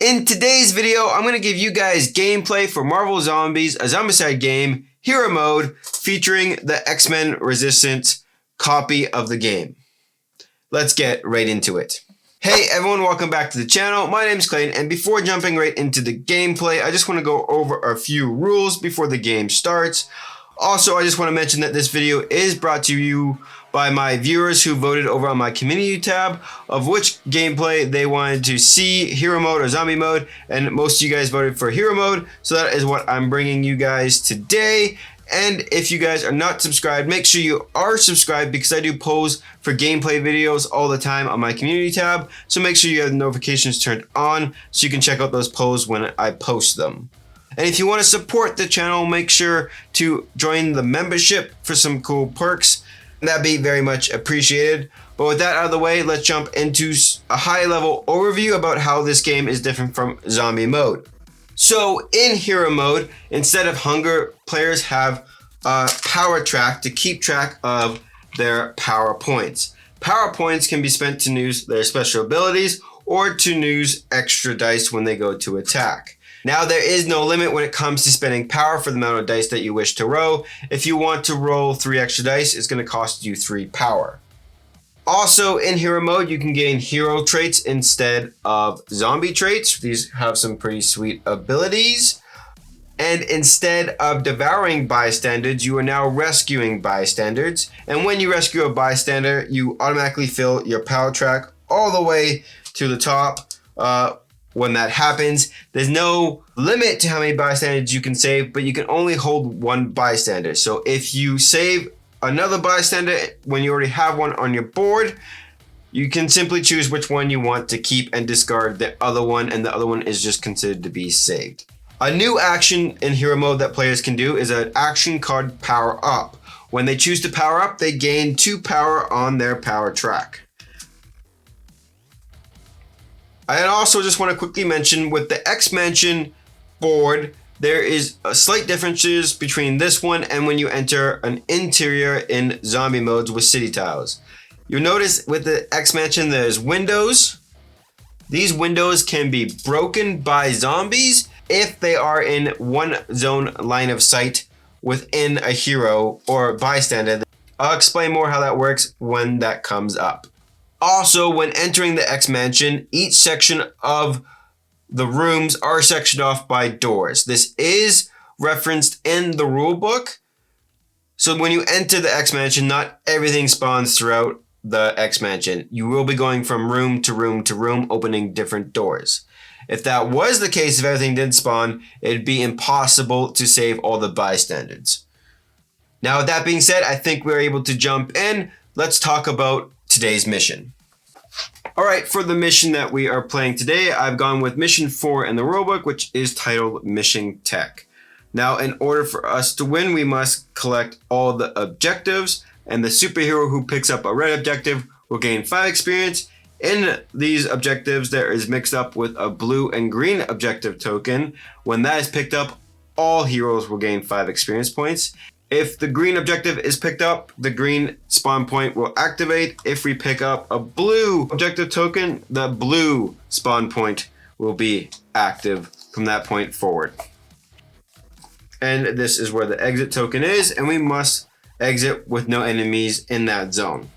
In today's video, I'm going to give you guys gameplay for Marvel Zombies, a Zombicide game, Hero Mode, featuring the X-Men Resistance copy of the game. Let's get right into it. Hey everyone, welcome back to the channel. My name is Clayton, and before jumping right into the gameplay, I just want to go over a few rules before the game starts. Also, I just want to mention that this video is brought to you by my viewers who voted over on my community tab of which gameplay they wanted to see, Hero Mode or Zombie Mode, and most of you guys voted for Hero Mode, so that is what I'm bringing you guys today. And if you guys are not subscribed, make sure you are subscribed because I do polls for gameplay videos all the time on my community tab, so make sure you have the notifications turned on so you can check out those polls when I post them. And if you want to support the channel, make sure to join the membership for some cool perks. That'd be very much appreciated. But with that out of the way, let's jump into a high-level overview about how this game is different from Zombie Mode. So in Hero Mode, instead of hunger, players have a power track to keep track of their power points. Power points can be spent to use their special abilities or to use extra dice when they go to attack. Now, there is no limit when it comes to spending power for the amount of dice that you wish to roll. If you want to roll 3 extra dice, it's going to cost you 3 power. Also, in Hero Mode, you can gain hero traits instead of zombie traits. These have some pretty sweet abilities. And instead of devouring bystanders, you are now rescuing bystanders. And when you rescue a bystander, you automatically fill your power track all the way to the top. When that happens, there's no limit to how many bystanders you can save, but you can only hold 1 bystander. So if you save another bystander when you already have one on your board, you can simply choose which one you want to keep and discard the other one, and the other one is just considered to be saved. A new action in Hero Mode that players can do is an action called Power Up. When they choose to power up, they gain 2 power on their power track. I also just want to quickly mention with the X-Mansion board, there is slight differences between this one and when you enter an interior in zombie modes with city tiles. You'll notice with the X-Mansion there's windows. These windows can be broken by zombies if they are in one zone line of sight within a hero or bystander. I'll explain more how that works when that comes up. Also, when entering the X-Mansion, each section of the rooms are sectioned off by doors. This is referenced in the rulebook. So when you enter the X-Mansion, not everything spawns throughout the X-Mansion. You will be going from room to room to room, opening different doors. If that was the case, if everything did spawn, it'd be impossible to save all the bystanders. Now, with that being said, I think we're able to jump in. Let's talk about today's mission. Alright, for the mission that we are playing today, I've gone with mission 4 in the rulebook, which is titled Mission Tech. Now, in order for us to win, we must collect all the objectives, and the superhero who picks up a red objective will gain 5 experience. In these objectives, there is mixed up with a blue and green objective token. When that is picked up, all heroes will gain 5 experience points. If the green objective is picked up, the green spawn point will activate. If we pick up a blue objective token, the blue spawn point will be active from that point forward. And this is where the exit token is, and we must exit with no enemies in that zone.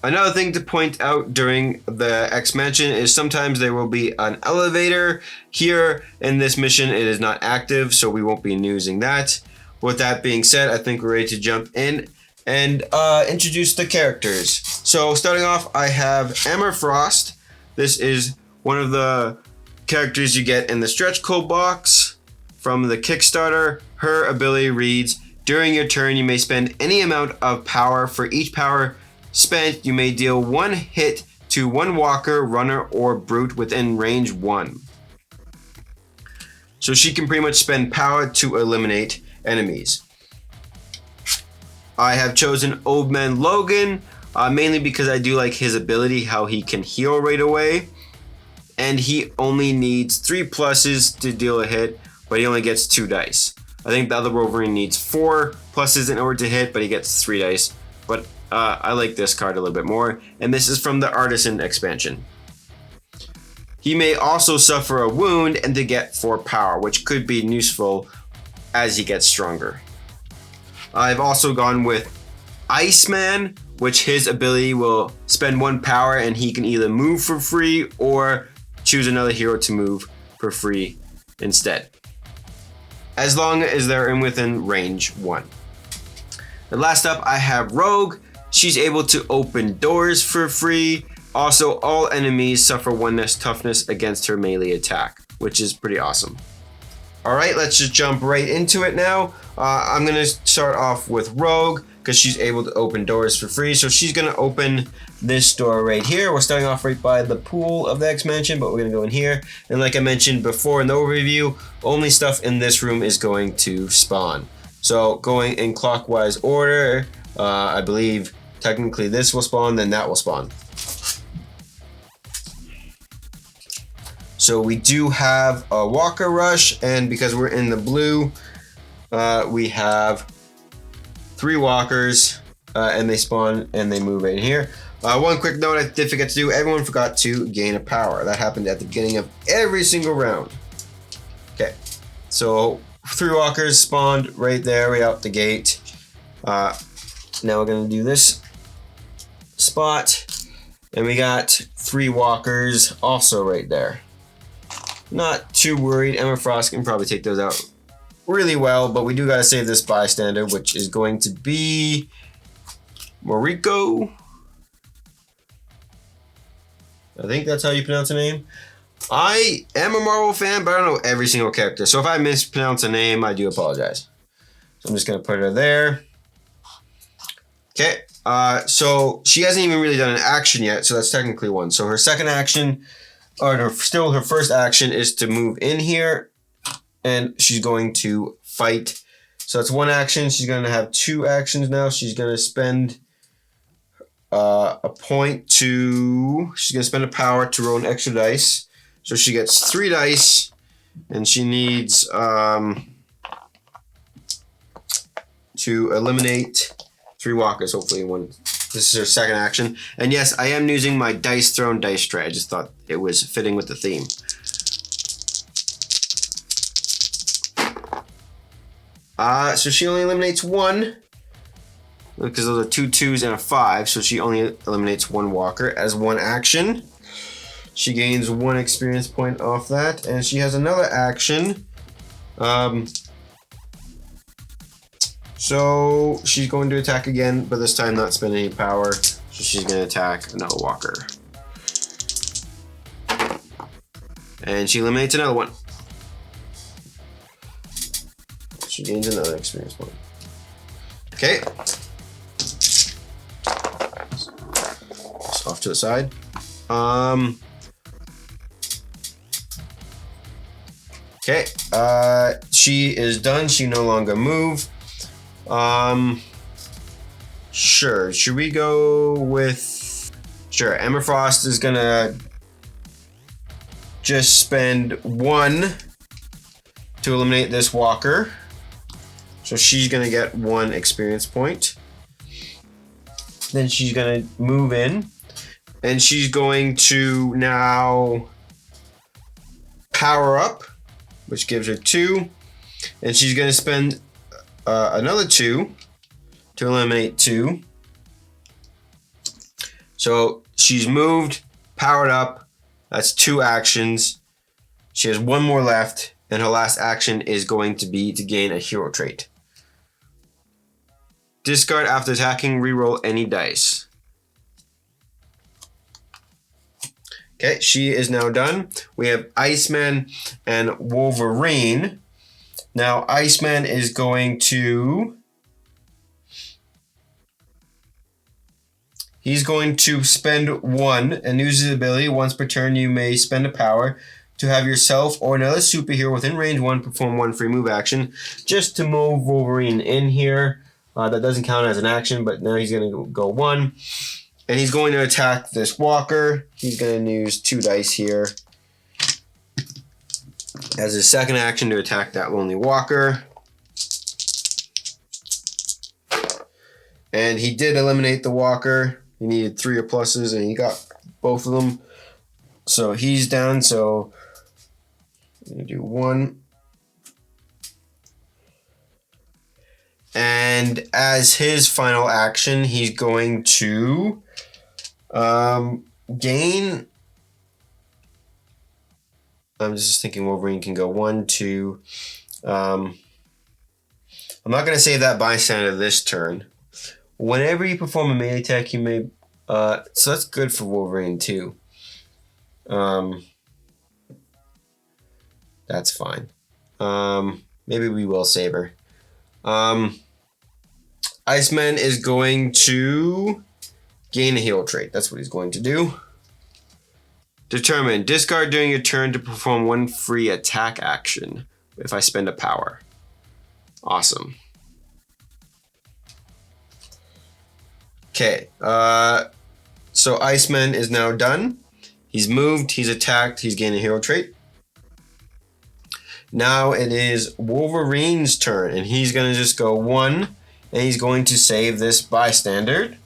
Another thing to point out during the X-Mansion is sometimes there will be an elevator. Here in this mission, it is not active, so we won't be using that. With that being said, I think we're ready to jump in and introduce the characters. So starting off, I have Emma Frost. This is one of the characters you get in the stretch code box from the Kickstarter. Her ability reads, during your turn, you may spend any amount of power. For each power spent, you may deal 1 hit to 1 walker, runner, or brute within range 1. So she can pretty much spend power to eliminate enemies. I have chosen Old Man Logan, mainly because I do like his ability, how he can heal right away. And he only needs 3 pluses to deal a hit, but he only gets 2 dice. I think the other Wolverine needs 4 pluses in order to hit, but he gets 3 dice. But I like this card a little bit more. And this is from the Artisan expansion. He may also suffer a wound and to get 4 power, which could be useful as he gets stronger. I've also gone with Iceman, which his ability will spend 1 power and he can either move for free or choose another hero to move for free instead, as long as they're within range 1. And last up, I have Rogue. She's able to open doors for free. Also, all enemies suffer 1 less toughness against her melee attack, which is pretty awesome. Alright, let's just jump right into it now. I'm going to start off with Rogue, because she's able to open doors for free. So she's going to open this door right here. We're starting off right by the pool of the X Mansion, but we're going to go in here. And like I mentioned before in the overview, only stuff in this room is going to spawn. So going in clockwise order, I believe technically this will spawn, then that will spawn. So we do have a Walker Rush, and because we're in the blue, we have 3 walkers, and they spawn and they move in here. One quick note I did forget to do, everyone forgot to gain a power. That happened at the beginning of every single round. Okay, so 3 walkers spawned right there, right out the gate. Now we're gonna do this spot, and we got 3 walkers also right there. Not too worried, Emma Frost can probably take those out really well, but we do gotta save this bystander, which is going to be Moriko. I think that's how you pronounce the name. I am a Marvel fan, but I don't know every single character. So if I mispronounce a name, I do apologize. So I'm just gonna put her there. Okay, so she hasn't even really done an action yet, so that's technically 1. So her second action, or her first action is to move in here, and she's going to fight. So that's 1 action. She's going to have 2 actions now. She's going to spend a point to, she's going to spend a power to roll an extra dice. So she gets 3 dice, and she needs to eliminate 3 walkers, hopefully in 1. This is her second action. And yes, I am using my dice thrown dice tray. I just thought it was fitting with the theme. So she only eliminates 1, because those are 2 2s and a 5. So she only eliminates 1 walker as 1 action. She gains 1 experience point off that, and she has another action. So she's going to attack again, but this time not spend any power. So she's going to attack another walker. And she eliminates another 1. She gains another experience point. Okay. Just off to the side. Okay. She is done. She no longer move. Sure. Should we go with... Sure. Emma Frost is gonna just spend 1 to eliminate this walker. So she's gonna get 1 experience point. Then she's gonna move in, and she's going to now power up, which gives her 2, and she's gonna spend another 2 to eliminate 2. So she's moved, powered up. That's 2 actions. She has 1 more left, and her last action is going to be to gain a hero trait. Discard after attacking, reroll any dice. Okay, she is now done. We have Iceman and Wolverine. Now, Iceman is going to... He's going to spend 1 and use his ability. Once per turn, you may spend a power to have yourself or another superhero within range 1 perform 1 free move action, just to move Wolverine in here. That doesn't count as an action, but now he's going to go 1. And he's going to attack this walker. He's going to use 2 dice here as his second action to attack that lonely walker. And he did eliminate the walker. He needed 3 or pluses, and he got both of them. So he's down, so I'm gonna do 1. And as his final action, he's going to gain. I'm just thinking Wolverine can go 1, 2. I'm not going to save that bystander this turn. Whenever you perform a melee attack, you may. So that's good for Wolverine too. That's fine. Maybe we will save her. Iceman is going to gain a heal trait. That's what he's going to do. Determine. Discard during your turn to perform 1 free attack action if I spend a power. Awesome. Okay. So Iceman is now done. He's moved. He's attacked. He's gained a hero trait. Now it is Wolverine's turn, and he's going to just go 1, and he's going to save this bystander,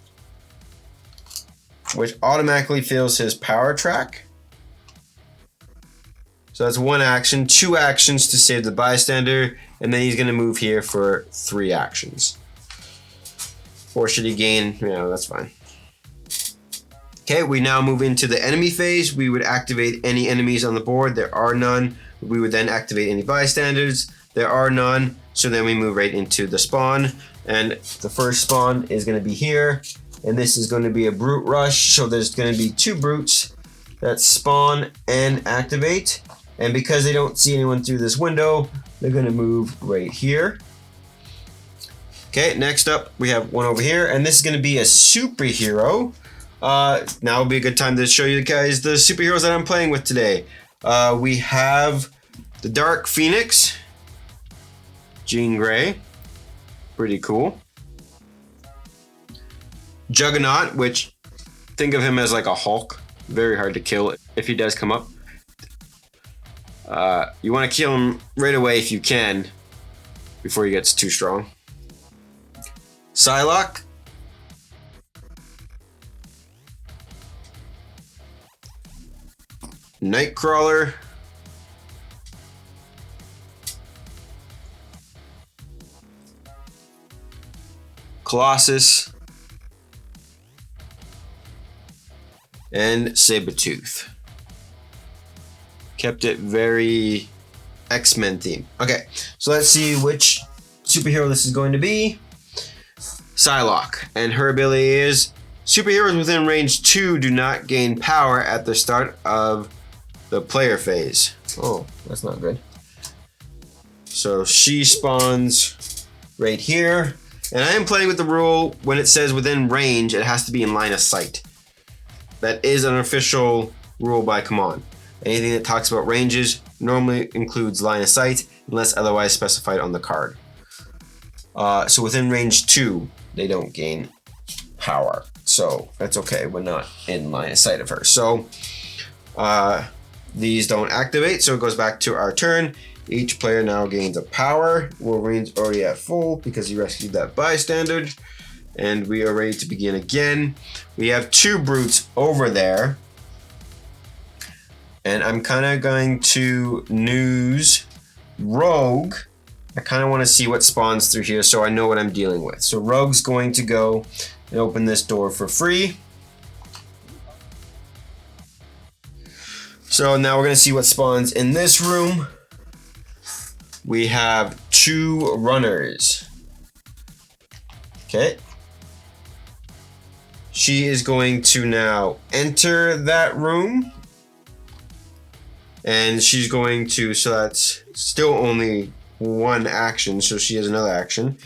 which automatically fills his power track. So that's 1 action, 2 actions to save the bystander, and then he's going to move here for 3 actions. Or should he gain? Yeah, that's fine. Okay, we now move into the enemy phase. We would activate any enemies on the board. There are none. We would then activate any bystanders. There are none. So then we move right into the spawn. And the first spawn is going to be here. And this is going to be a brute rush. So there's going to be 2 brutes that spawn and activate. And because they don't see anyone through this window, they're going to move right here. Okay, next up, we have one over here. And this is going to be a superhero. Now would be a good time to show you guys the superheroes that I'm playing with today. We have the Dark Phoenix, Jean Grey, pretty cool. Juggernaut, which think of him as like a Hulk, very hard to kill if he does come up. You want to kill him right away if you can, before he gets too strong. Psylocke. Nightcrawler. Colossus. And Sabretooth. Kept it very X-Men theme. Okay, so let's see which superhero this is going to be. Psylocke. And her ability is superheroes within range 2 do not gain power at the start of the player phase. Oh, that's not good. So she spawns right here. And I am playing with the rule when it says within range, it has to be in line of sight. That is an official rule by command. Anything that talks about ranges normally includes line of sight unless otherwise specified on the card. So within range 2, they don't gain power. So that's okay. We're not in line of sight of her. So these don't activate. So it goes back to our turn. Each player now gains a power. Wolverine's already at full because he rescued that bystander. And we are ready to begin again. We have 2 brutes over there. And I'm kind of going to news Rogue. I kind of want to see what spawns through here so I know what I'm dealing with. So Rogue's going to go and open this door for free. So now we're going to see what spawns in this room. We have 2 runners. Okay. She is going to now enter that room. And she's going to, so that's still only 1 action, so she has another action.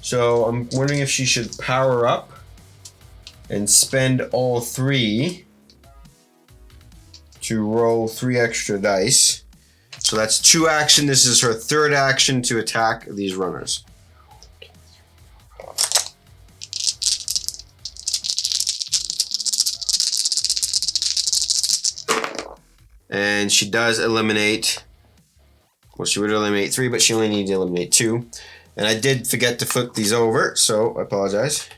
So I'm wondering if she should power up and spend all 3 to roll 3 extra dice. So that's 2 action. This is her 3rd action to attack these runners. And she does eliminate, well, she would eliminate 3, but she only needs to eliminate 2. And I did forget to flip these over, so I apologize.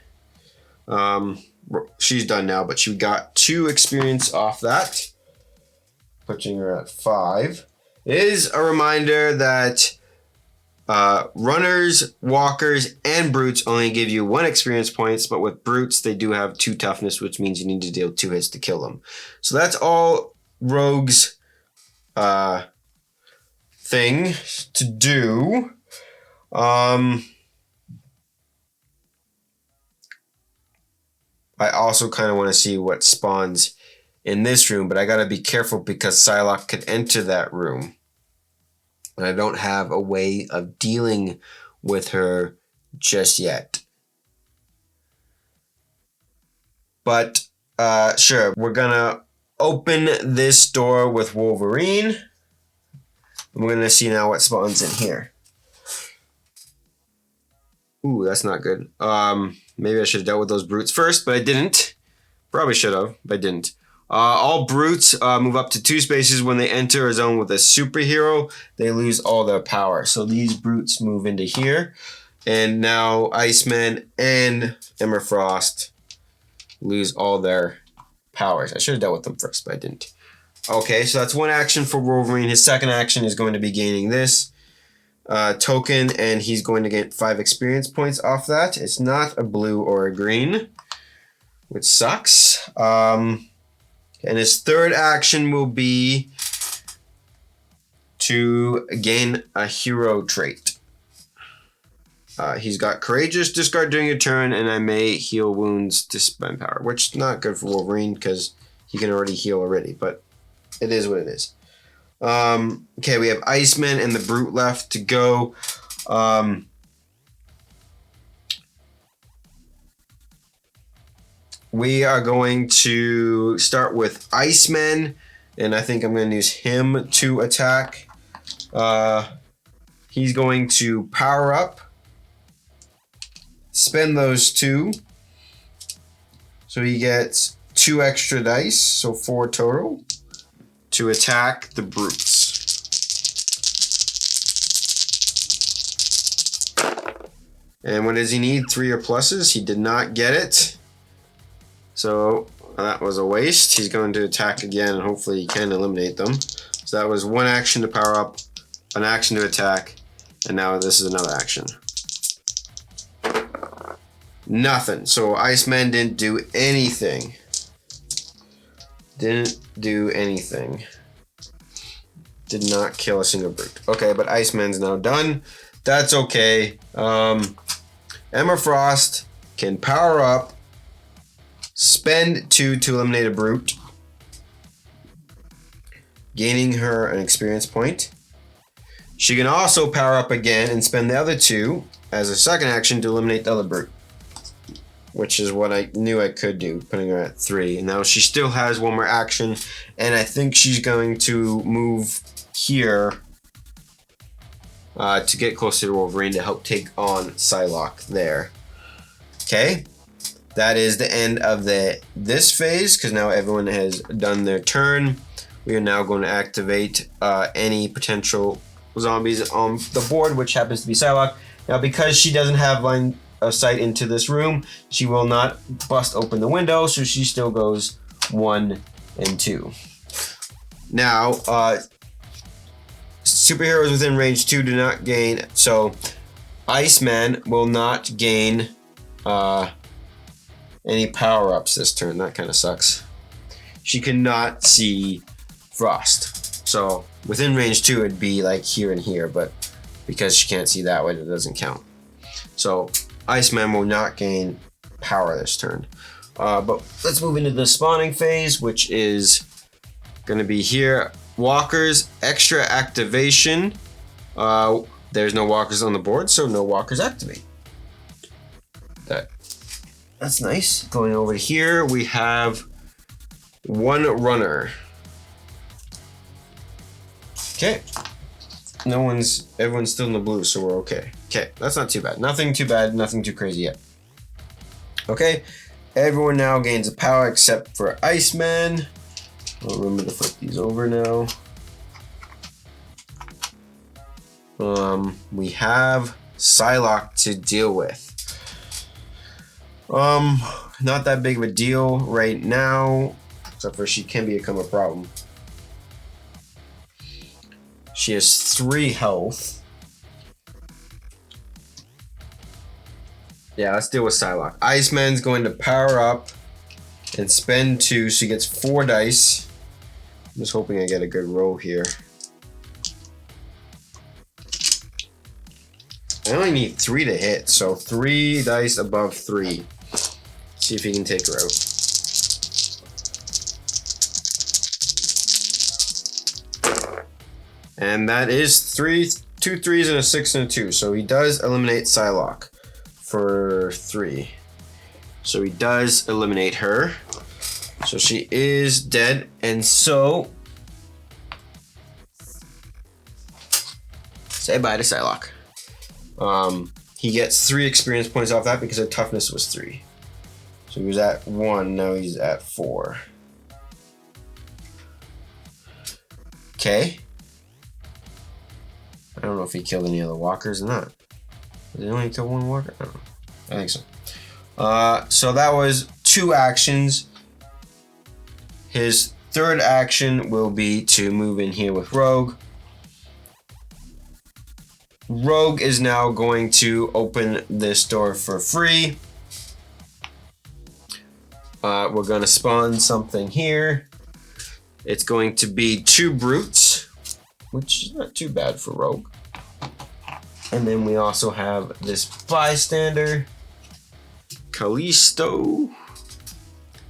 She's done now, but she got 2 experience off that. putting her at 5. It is a reminder that runners, walkers, and brutes only give you 1 experience points, but with brutes, they do have 2 toughness, which means you need to deal 2 hits to kill them. So that's all Rogue's thing to do. I also kind of want to see what spawns in this room, but I got to be careful because Psylocke could enter that room. And I don't have a way of dealing with her just yet. But sure, we're going to open this door with Wolverine. And we're going to see now what spawns in here. Ooh, that's not good. Maybe I should have dealt with those brutes first, but I didn't. Probably should have, but I didn't. All brutes move up to 2 spaces when they enter a zone with a superhero. They lose all their power. So these brutes move into here. And now Iceman and Emma Frost lose all their powers. I should have dealt with them first, but I didn't. Okay, so that's 1 action for Wolverine. His second action is going to be gaining this token, and he's going to get 5 experience points off that. It's not a blue or a green, which sucks. And his third action will be to gain a hero trait. He's got Courageous, discard during your turn, and I may heal wounds to spend power, which is not good for Wolverine because he can already heal already, but it is what it is. Okay, we have Iceman and the Brute left to go. We are going to start with Iceman, and I think I'm going to use him to attack. He's going to power up, spend those 2. So he gets 2 extra dice, so 4 total, to attack the brutes. And what does he need? 3 or pluses? He did not get it. So that was a waste. He's going to attack again, and hopefully he can eliminate them. So that was 1 action to power up, an action to attack, and now this is another action. Nothing. So Iceman didn't do anything. Didn't do anything. Did not kill a single brute. Okay, but Iceman's now done. That's okay. Emma Frost can power up, spend 2 to eliminate a brute, gaining her an experience point. She can also power up again and spend the other 2 as a second action to eliminate the other brute, which is what I knew I could do, putting her at 3. And now she still has 1 more action, and I think she's going to move here to get closer to Wolverine to help take on Psylocke there. Okay, that is the end of this phase, because now everyone has done their turn. We are now going to activate any potential zombies on the board, which happens to be Psylocke. Now, because she doesn't have line of sight into this room, she will not bust open the window, so she still goes 1 and 2. Now, superheroes within range 2 do not gain, so Iceman will not gain any power-ups this turn. That kind of sucks. She cannot see Frost. So within range 2 it'd be like here and here, but because she can't see that way, that doesn't count. So Iceman will not gain power this turn. But let's move into the spawning phase, which is going to be here. Walkers, extra activation. There's no walkers on the board, so no walkers activate. That's nice. Going over here, we have 1 runner. Okay. Everyone's still in the blue, so we're okay. Okay, that's not too bad. Nothing too bad, nothing too crazy yet. Okay, everyone now gains a power except for Iceman. I'll remember to flip these over now. We have Psylocke to deal with. Not that big of a deal right now, except for she can become a problem. She has 3 health. Yeah, let's deal with Psylocke. Iceman's going to power up and spend 2, so he gets 4 dice. I'm just hoping I get a good roll here. I only need 3 to hit, so 3 dice above 3. See if he can take her out. And that is 2 3s and a 6 and a 2. So he does eliminate Psylocke for 3. So he does eliminate her. So she is dead. And so say bye to Psylocke. He gets 3 experience points off that because her toughness was 3. So he was at 1, now he's at 4. Okay. I don't know if he killed any other walkers or not. Did he only kill 1 walker? I don't know. I think so. So that was 2 actions. His 3rd action will be to move in here with Rogue. Rogue is now going to open this door for free. We're going to spawn something here. It's going to be 2 brutes, which is not too bad for Rogue. And then we also have this bystander, Callisto.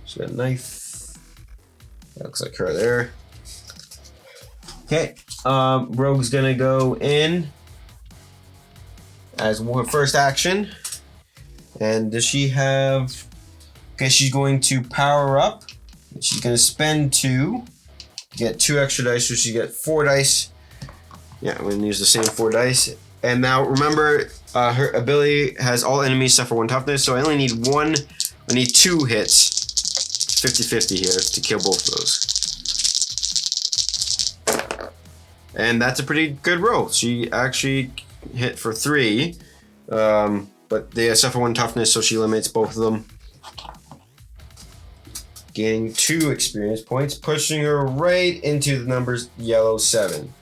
She's got a knife. That looks like her there. Okay, Rogue's gonna go in as her first action. And does she have... Okay, she's going to power up. She's gonna spend 2 to get 2 extra dice, so she get 4 dice. Yeah, I'm gonna use the same 4 dice. And now remember, her ability has all enemies suffer 1 toughness, so I only need 2 hits. 50-50 here to kill both of those. And that's a pretty good roll. She actually hit for 3, but they suffer 1 toughness, so she eliminates both of them. Gaining 2 experience points, pushing her right into the numbers yellow 7.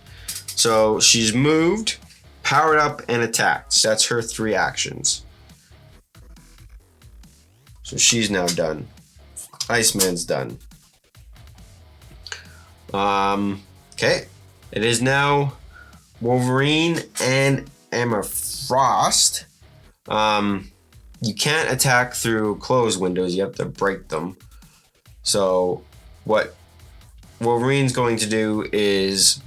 So she's moved, powered up, and attacked. So that's her 3 actions. So she's now done. Iceman's done. Okay. It is now Wolverine and Emma Frost. You can't attack through closed windows. You have to break them. So what Wolverine's going to do is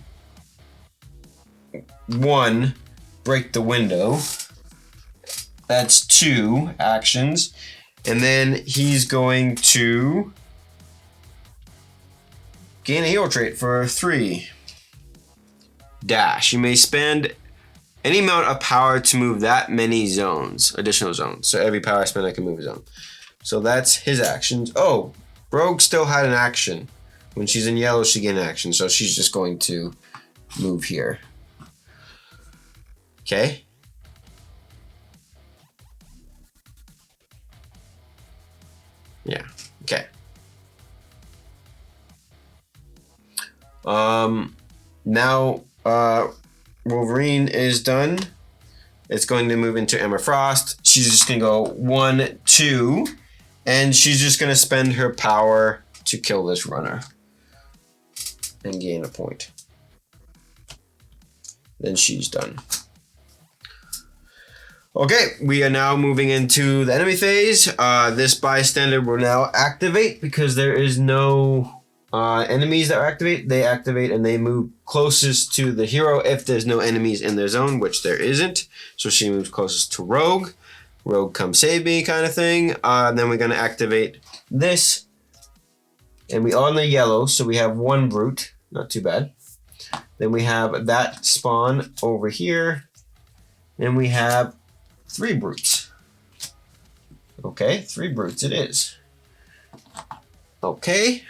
1, break the window. That's 2 actions. And then he's going to gain a hero trait for 3. Dash. You may spend any amount of power to move that many zones, additional zones. So every power I spend, I can move a zone. So that's his actions. Oh, Rogue still had an action. When she's in yellow, she gained an action. So she's just going to move here. Okay. Yeah. Okay. Now Wolverine is done. It's going to move into Emma Frost. She's just gonna go 1, 2, and she's just gonna spend her power to kill this runner and gain a point. Then she's done. Okay, we are now moving into the enemy phase. This bystander will now activate because there is no enemies that activate. They activate and they move closest to the hero if there's no enemies in their zone, which there isn't. So she moves closest to Rogue. Rogue, come save me kind of thing. Then we're going to activate this. And we are on the yellow, so we have 1 brute. Not too bad. Then we have that spawn over here. Then we have 3 brutes. Okay, 3 brutes it is. Okay,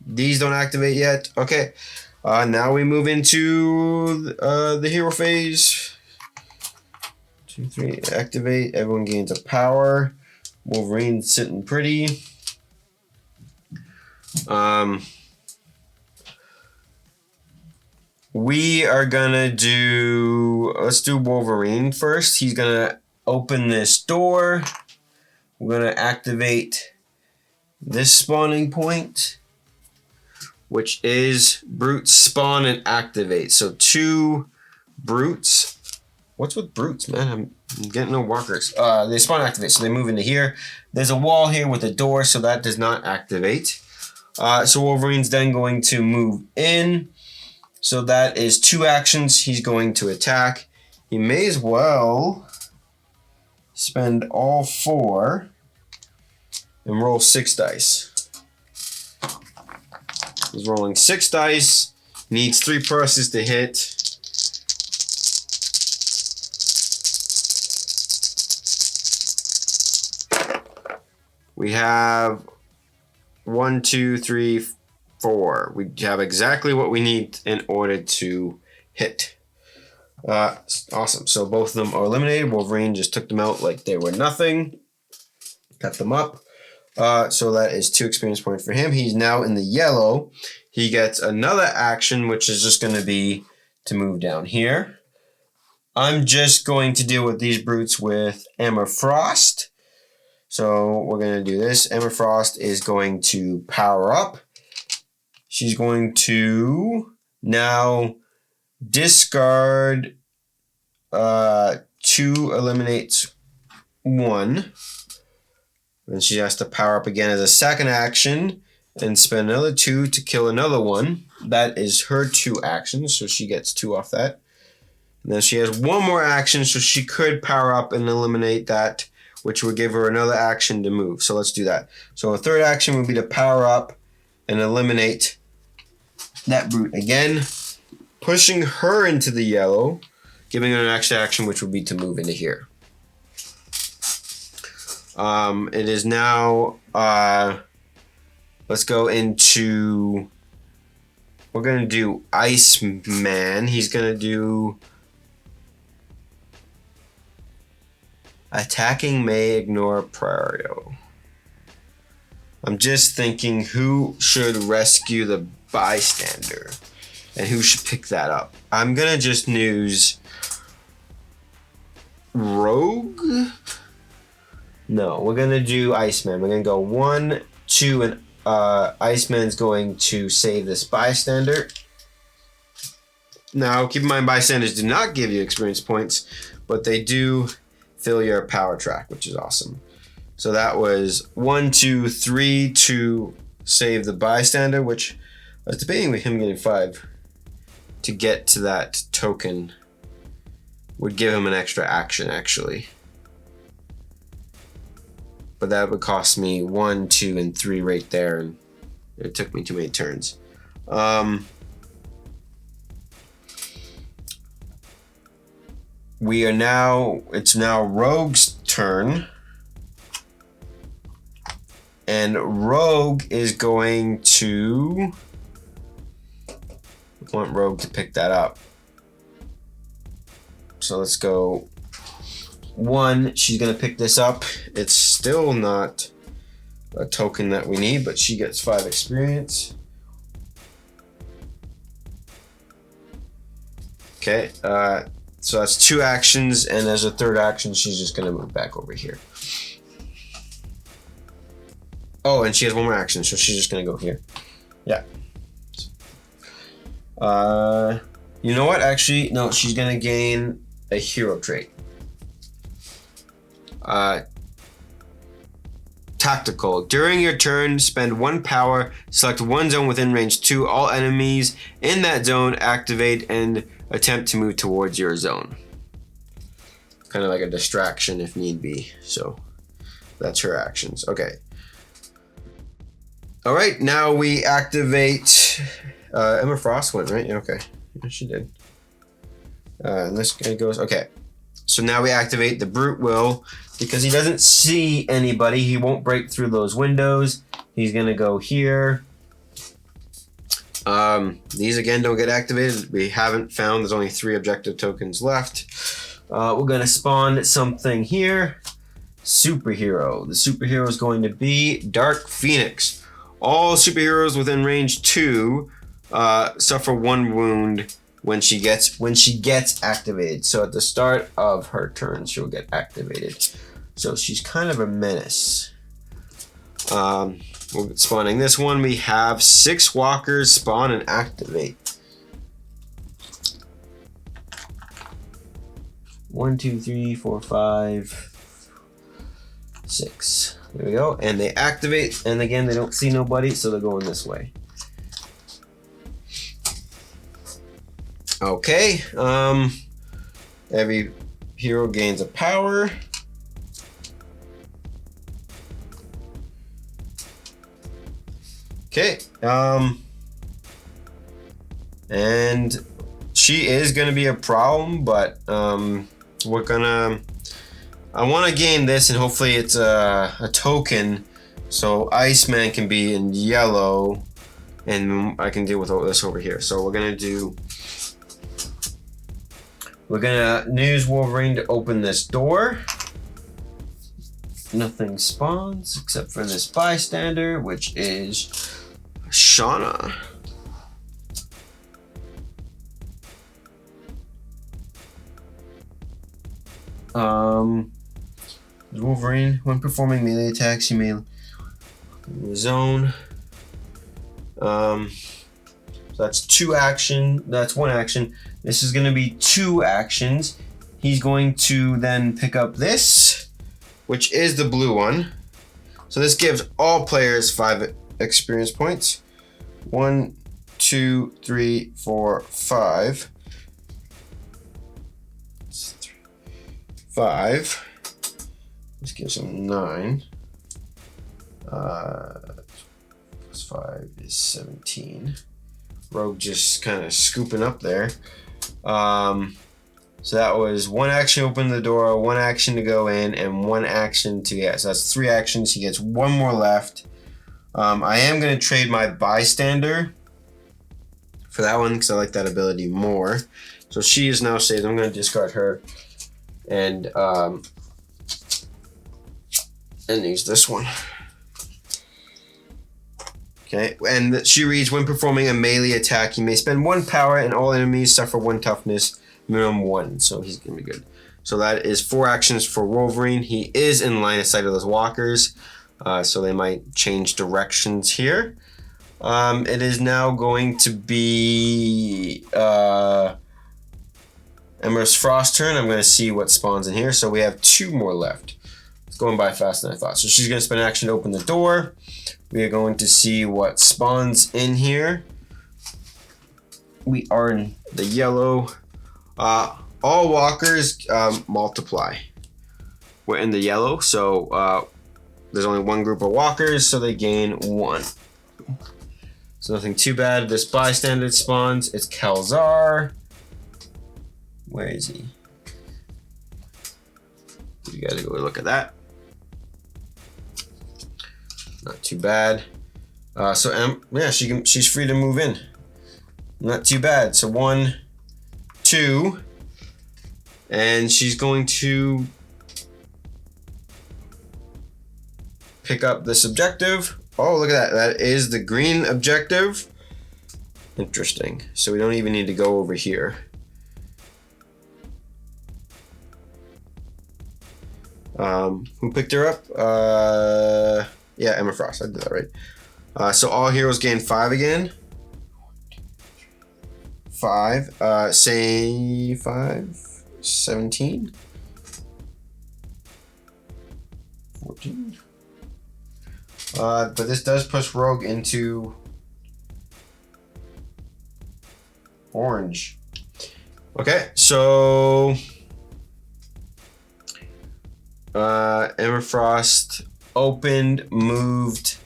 these don't activate yet. Okay, now we move into the hero phase. 2, 3, activate. Everyone gains a power. Wolverine's sitting pretty. We are gonna let's do Wolverine first. He's gonna open this door. We're gonna activate this spawning point, which is brutes spawn and activate. So 2 brutes. What's with brutes, man? I'm getting no walkers. They spawn and activate, so they move into here. There's a wall here with a door, so that does not activate. So Wolverine's then going to move in. So that is 2 actions. He's going to attack. He may as well spend all 4 and roll 6 dice. He's rolling 6 dice. Needs 3 pluses to hit. We have 1, 2, 3, 4. We have exactly what we need in order to hit. Awesome. So both of them are eliminated. Wolverine just took them out like they were nothing. Cut them up. So that is 2 experience points for him. He's now in the yellow. He gets another action, which is just going to be to move down here. I'm just going to deal with these brutes with Emma Frost. So we're going to do this. Emma Frost is going to power up. She's going to now discard 2 eliminates 1. Then she has to power up again as a second action and spend another 2 to kill another one. That is her 2 actions, so she gets 2 off that. And then she has 1 more action, so she could power up and eliminate that, which would give her another action to move. So let's do that. So a third action would be to power up and eliminate that brute again, pushing her into the yellow, giving her an extra action, which would be to move into here. It is now, let's go into, we're going to do Iceman. He's going to do attacking may ignore Prario. I'm just thinking who should rescue the bystander and who should pick that up. I'm going to just use Rogue. No, we're going to do Iceman. We're going to go 1, 2, and Iceman's going to save this bystander. Now, keep in mind, bystanders do not give you experience points, but they do fill your power track, which is awesome. So that was 1, 2, 3 to save the bystander, which I was debating with him getting 5 to get to that token. Would give him an extra action, actually. But that would cost me 1, 2, and 3 right there, and it took me too many turns. It's now Rogue's turn. And Rogue is going to, I want Rogue to pick that up. So let's go 1. She's going to pick this up. It's still not a token that we need, but she gets 5 experience. Okay, so that's 2 actions, and as a third action, she's just going to move back over here. Oh, and she has 1 more action, so she's just going to go here. Yeah. You know what? Actually, no, she's going to gain a hero trait. Tactical. During your turn, spend 1 power, select 1 zone within range 2. All enemies in that zone activate and attempt to move towards your zone. Kind of like a distraction if need be. So that's her actions. Okay. All right, now we activate. Emma Frost went, right? Yeah, okay. Yeah, she did. And this guy goes, okay. So now we activate the Brute Will. Because he doesn't see anybody, he won't break through those windows. He's going to go here. These again don't get activated. We haven't found, there's only 3 objective tokens left. We're going to spawn something here. Superhero. The superhero is going to be Dark Phoenix. All superheroes within range 2 suffer 1 wound when she gets activated. So at the start of her turn, she'll get activated. So she's kind of a menace. Spawning this one, we have 6 walkers spawn and activate. 1, 2, 3, 4, 5, 6. There we go. And they activate, and again, they don't see nobody, so they're going this way. Okay. Every hero gains a power. Okay. And she is gonna be a problem, but we're gonna. I want to gain this, and hopefully it's a token, so Iceman can be in yellow, and I can deal with all this over here. So we're gonna use Wolverine to open this door. Nothing spawns except for this bystander, which is Shauna. Wolverine, when performing melee attacks, you may in the zone. So that's 2 action. That's 1 action. This is going to be 2 actions. He's going to then pick up this, which is the blue one. So this gives all players 5 experience points. 1, 2, 3, 4, 5. 5. This gives him 9. Plus 5 is 17. Rogue just kind of scooping up there. So that was 1 action to open the door, 1 action to go in, and 1 action to get. So that's 3 actions. He gets 1 more left. I am going to trade my bystander for that one because I like that ability more. So she is now saved. I'm going to discard her and use this one. Okay, and she reads, when performing a melee attack, you may spend 1 power and all enemies suffer 1 toughness, minimum 1. So he's gonna be good. So that is 4 actions for Wolverine. He is in line of sight of those walkers, so they might change directions here. It is now going to be Emma's Frost turn. I'm going to see what spawns in here. So we have 2 more left. It's going by faster than I thought. So she's going to spend action to open the door. We are going to see what spawns in here. We are in the yellow. All walkers multiply. We're in the yellow, so there's only 1 group of walkers, so they gain 1. So nothing too bad. This bystander spawns. It's Kalzar. Where is he? You gotta go look at that. Not too bad. So yeah, she's free to move in. Not too bad. So 1, 2, and she's going to pick up this objective. Oh, look at that. That is the green objective. Interesting. So we don't even need to go over here. Who picked her up? Yeah, Emma Frost. I did that right. So all heroes gain 5 again. 5. Say 5. 17. 14. But this does push Rogue into orange. Okay, so Emma Frost opened, moved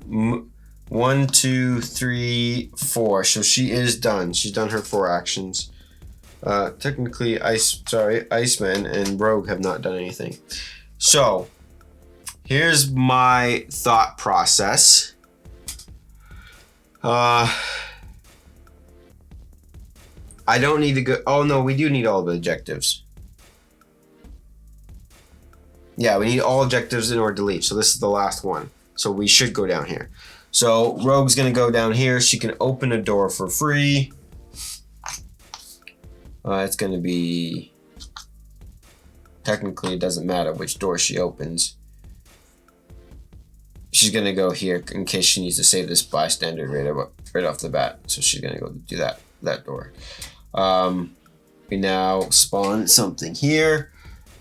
1, 2, 3, 4. So she is done. She's done her 4 actions. Technically, Iceman and Rogue have not done anything. So here's my thought process. I don't need to go. Oh no, we do need all the objectives. Yeah, we need all objectives in order to leave. So this is the last one. So we should go down here. So Rogue's gonna go down here. She can open a door for free. It's going to be, technically it doesn't matter which door she opens. She's going to go here in case she needs to save this bystander right off the bat. So she's going to go do that door. We now spawn something here.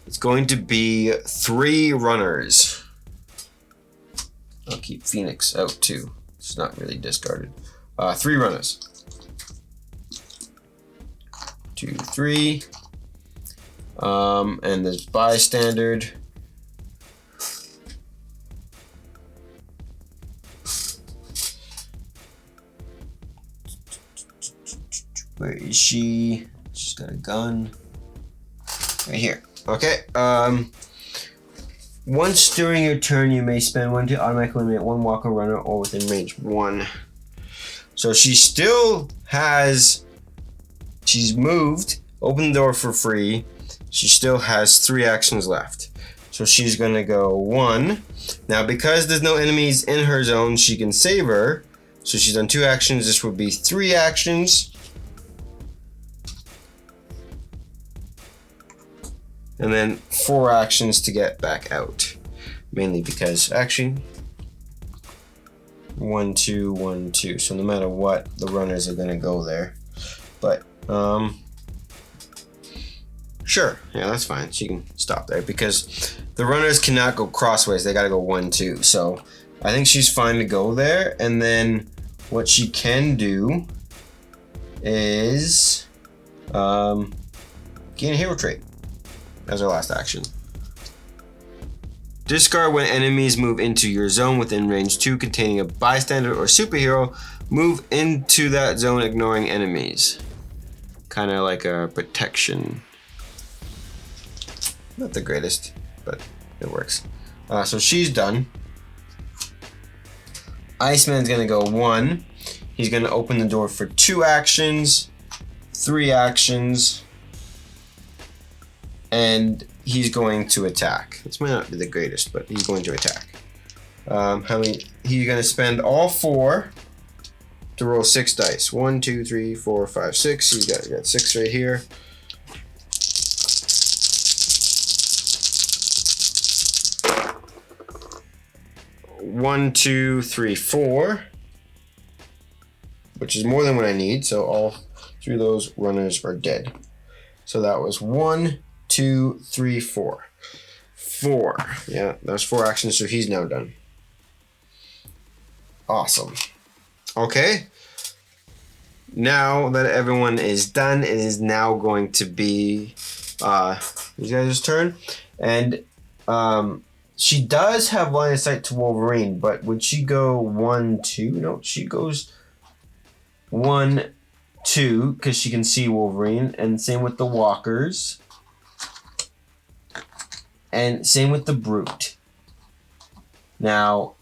It's going to be 3 runners. I'll keep Phoenix out too. It's not really discarded. 3 runners. 2, 3. And this bystander. Where is she? She's got a gun. Right here. Okay. Once during your turn, you may spend 1 to automatically eliminate 1 walker, runner, or within range 1. So she still has. She's moved. Open the door for free. She still has 3 actions left. So she's gonna go 1. Now because there's no enemies in her zone, she can save her. So she's done 2 actions. This would be 3 actions. And then 4 actions to get back out. Mainly because, actually, 1, 2, 1, 2. So no matter what, the runners are gonna go there. But, sure, yeah, that's fine. She can stop there because the runners cannot go crossways. They gotta go 1, 2. So I think she's fine to go there. And then what she can do is gain a hero trait as her last action. Discard when enemies move into your zone within range 2 containing a bystander or superhero. Move into that zone ignoring enemies. Kind of like a protection. Not the greatest, but it works. So she's done. Iceman's gonna go 1. He's gonna open the door for 2 actions, 3 actions, and he's going to attack. This might not be the greatest, but he's going to attack. He's gonna spend all 4 to roll 6 dice. 1, 2, 3, 4, 5, 6. He's got 6 right here. One, 2, 3, 4, which is more than what I need. So all 3 of those runners are dead. So that was 1, 2, 3, 4. 4. Yeah, that's 4 actions. So he's now done. Awesome. Okay. Now that everyone is done, it is now going to be you guys' turn, and she does have line of sight to Wolverine, but would she go 1, 2? No, she goes 1, 2 because she can see Wolverine, and same with the walkers, and same with the brute. Now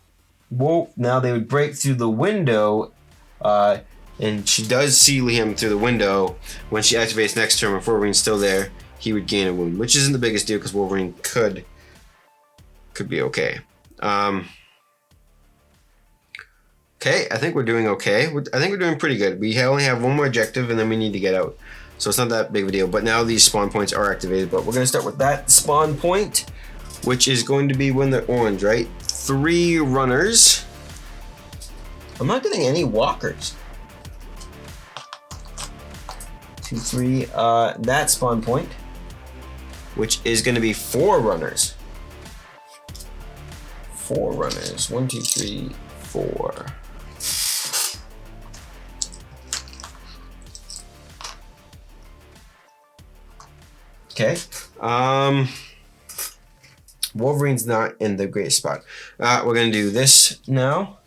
they would break through the window, and she does see him through the window. When she activates next turn, if Wolverine's still there, he would gain a wound, which isn't the biggest deal because Wolverine could be okay. Okay, I think we're doing okay. I think we're doing pretty good. We only have 1 more objective, and then we need to get out. So it's not that big of a deal. But now these spawn points are activated. But we're going to start with that spawn point, which is going to be when they're orange, right? 3 runners. I'm not getting any walkers. 2, 3. That spawn point, which is going to be 4 runners. 4 runners. 1, 2, 3, 4. Okay. Wolverine's not in the greatest spot. We're gonna do this now.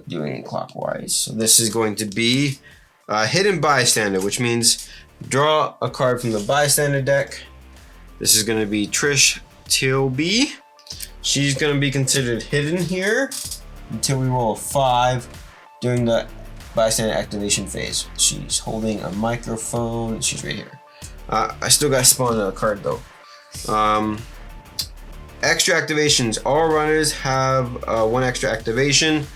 Doing it clockwise. So this is going to be hidden bystander, which means draw a card from the bystander deck. This is gonna be Trish Tilby. She's gonna be considered hidden here until we roll a 5 during the bystander activation phase. She's holding a microphone. She's right here. I still got to spawn a card though. Extra activations. All runners have 1 extra activation.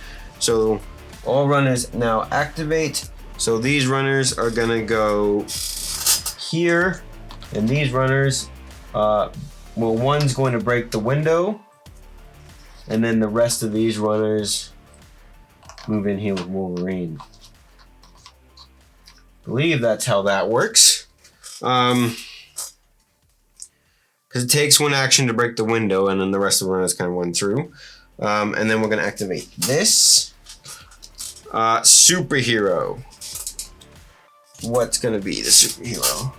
So all runners now activate. So these runners are gonna go here, and these runners, well, one's going to break the window, and then the rest of these runners move in here with Wolverine. I believe that's how that works. Because it takes one action to break the window, and then the rest of the runners kind of run through. And then we're going to activate this. Superhero. What's going to be the superhero?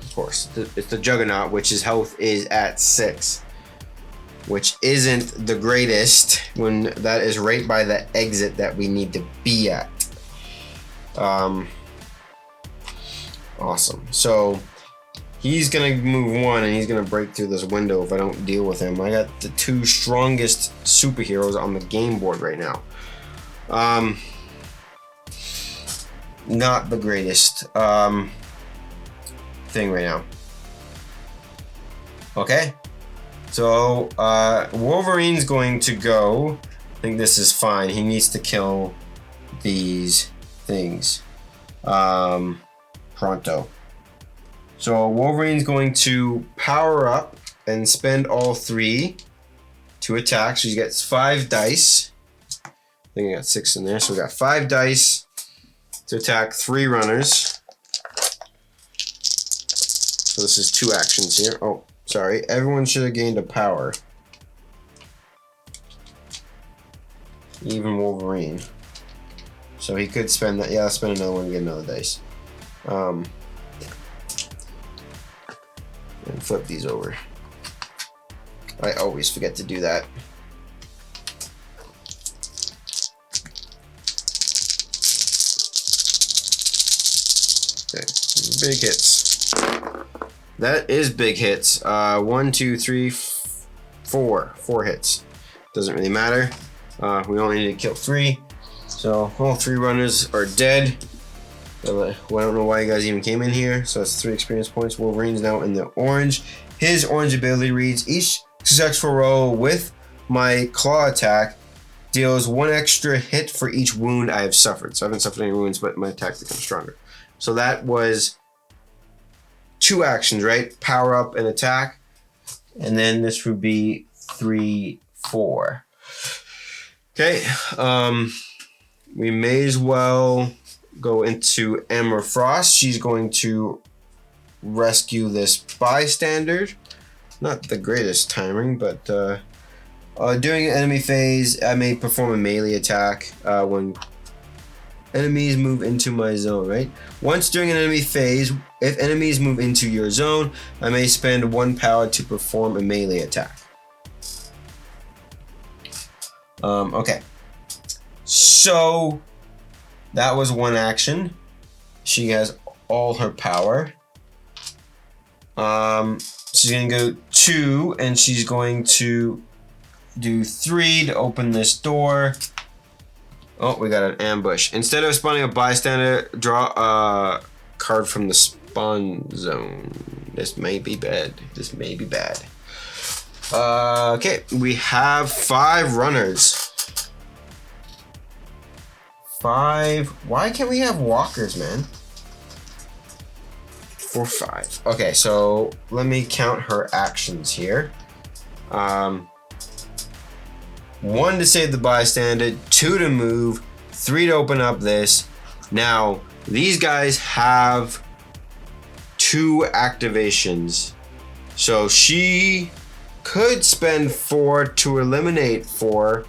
Of course, it's the Juggernaut, which his health is at 6. Which isn't the greatest when that is right by the exit that we need to be at. Awesome. So he's gonna move 1 and he's gonna break through this window if I don't deal with him. I got the 2 strongest superheroes on the game board right now. Not the greatest thing right now. Okay. So Wolverine's going to go. I think this is fine. He needs to kill these things pronto. So Wolverine's going to power up and spend all 3 to attack. So he gets 5 dice. I think I got 6 in there. So we got 5 dice to attack 3 runners. So this is 2 actions here. Oh, sorry. Everyone should have gained a power. Even Wolverine. So he could spend that. Yeah, I'll spend another one to get another dice. And flip these over. I always forget to do that. Okay, big hits. That is big hits. 1, 2, 3, 4. 4 hits. Doesn't really matter. We only need to kill 3. So all 3 runners are dead. Well, I don't know why you guys even came in here. So that's 3 experience points. Wolverine's now in the orange. His orange ability reads, each successful roll with my claw attack deals 1 extra hit for each wound I have suffered. So I haven't suffered any wounds, but my attack becomes stronger. So that was 2 actions, right? Power up and attack. And then this would be 3, 4. Okay. We may as well go into Emma Frost. She's going to rescue this bystander. Not the greatest timing, but during an enemy phase, I may perform a melee attack when enemies move into my zone, right? Once during an enemy phase, if enemies move into your zone, I may spend 1 power to perform a melee attack. Okay. So that was 1 action. She has all her power. She's gonna go 2, and she's going to do 3 to open this door. Oh, we got an ambush. Instead of spawning a bystander, draw a card from the spawn zone. This may be bad. This may be bad. Okay, we have 5 runners. 5. Why can't we have walkers, man? 4, 5. Okay, so let me count her actions here. 1 to save the bystander, 2 to move, 3 to open up this. Now, these guys have 2 activations. So she could spend 4 to eliminate 4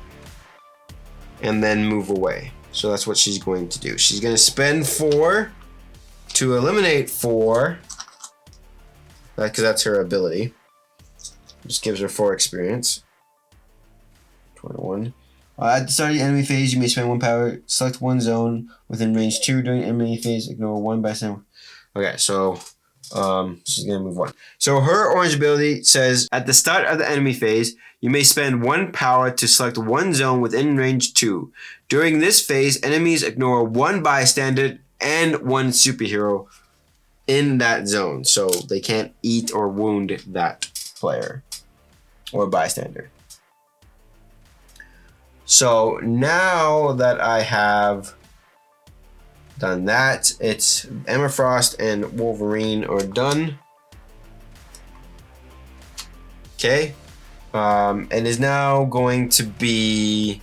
and then move away. So that's what she's going to do. She's going to spend 4 to eliminate 4. Because that's her ability. Just gives her 4 experience. 21. At the start of the enemy phase, you may spend 1 power. Select 1 zone within range 2 during enemy phase. Ignore 1 bystander. Okay, so she's gonna move 1. So her orange ability says, at the start of the enemy phase, you may spend 1 power to select 1 zone within range 2. During this phase, enemies ignore 1 bystander and 1 superhero in that zone. So they can't eat or wound that player or bystander. So now that I have done that. It's Emma Frost and Wolverine are done. Okay. And is now going to be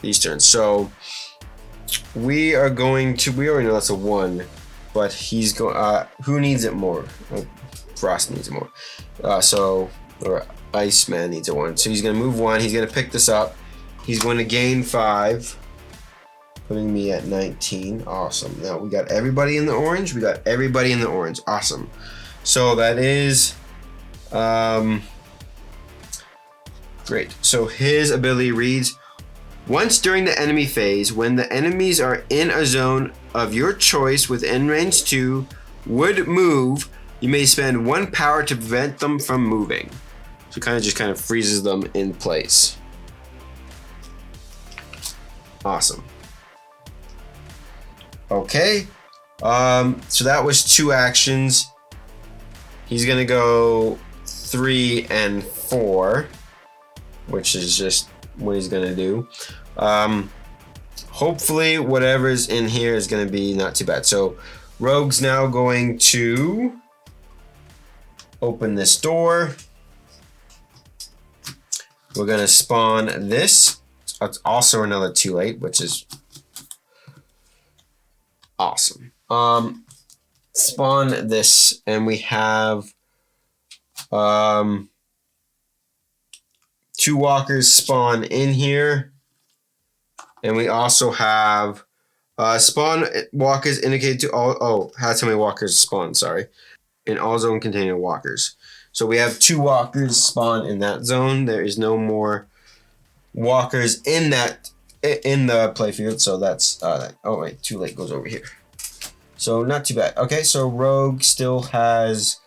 these turns. So we are going to, we already know that's a 1, but he's going, who needs it more? Frost needs it more. Or Iceman needs a 1. So he's going to move 1. He's going to pick this up. He's going to gain 5, putting me at 19. Awesome. Now we got everybody in the orange. We got everybody in the orange. Awesome. So that is great. So his ability reads, once during the enemy phase, when the enemies are in a zone of your choice within range 2 would move, you may spend 1 power to prevent them from moving. So it kind of freezes them in place. Awesome. Okay. So that was 2 actions. He's gonna go 3 and 4, which is just what he's gonna do. Hopefully whatever's in here is gonna be not too bad. So Rogue's now going to open this door. We're gonna spawn this. It's also another too late, which is awesome. Spawn this, and we have 2 walkers spawn in here, and we also have spawn walkers indicated to all. Oh, that's how many walkers spawn. Sorry, in all zone containing walkers. So we have 2 walkers spawn in that zone. There is no more walkers in the playfield. So that's oh wait, too late goes over here. So not too bad. Okay, so Rogue still has.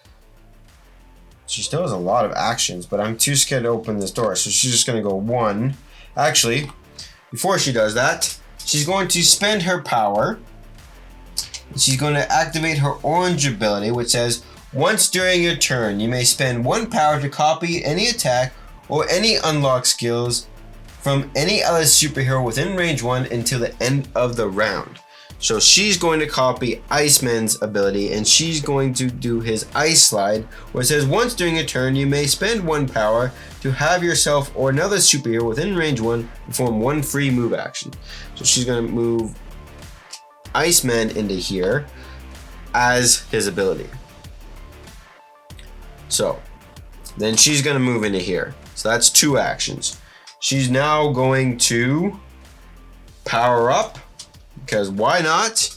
She still has a lot of actions, but I'm too scared to open this door. So she's just gonna go 1. Actually, before she does that, she's going to spend her power. She's going to activate her orange ability, which says, once during your turn, you may spend 1 power to copy any attack or any unlock skills from any other superhero within range 1 until the end of the round. So she's going to copy Iceman's ability, and she's going to do his Ice Slide, where it says, once during a turn, you may spend 1 power to have yourself or another superhero within range 1 perform 1 free move action. So she's going to move Iceman into here as his ability. So then she's going to move into here. So that's 2 actions. She's now going to power up, because why not?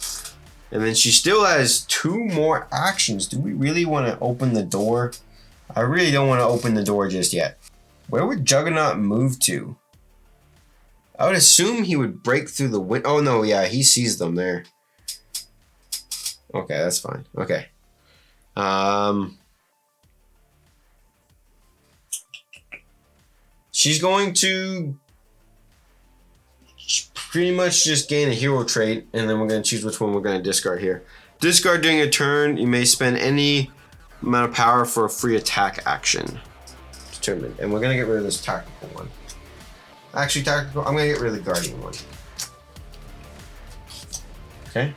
And then she still has 2 more actions. Do we really want to open the door? I really don't want to open the door just yet. Where would Juggernaut move to? I would assume he would break through the window. Oh no, yeah, he sees them there. Okay, that's fine. Okay. She's going to pretty much just gain a hero trait, and then we're going to choose which one we're going to discard here. Discard during a turn. You may spend any amount of power for a free attack action. Determined. And we're going to get rid of this tactical one. Actually, tactical, I'm going to get rid of the guardian one. Okay.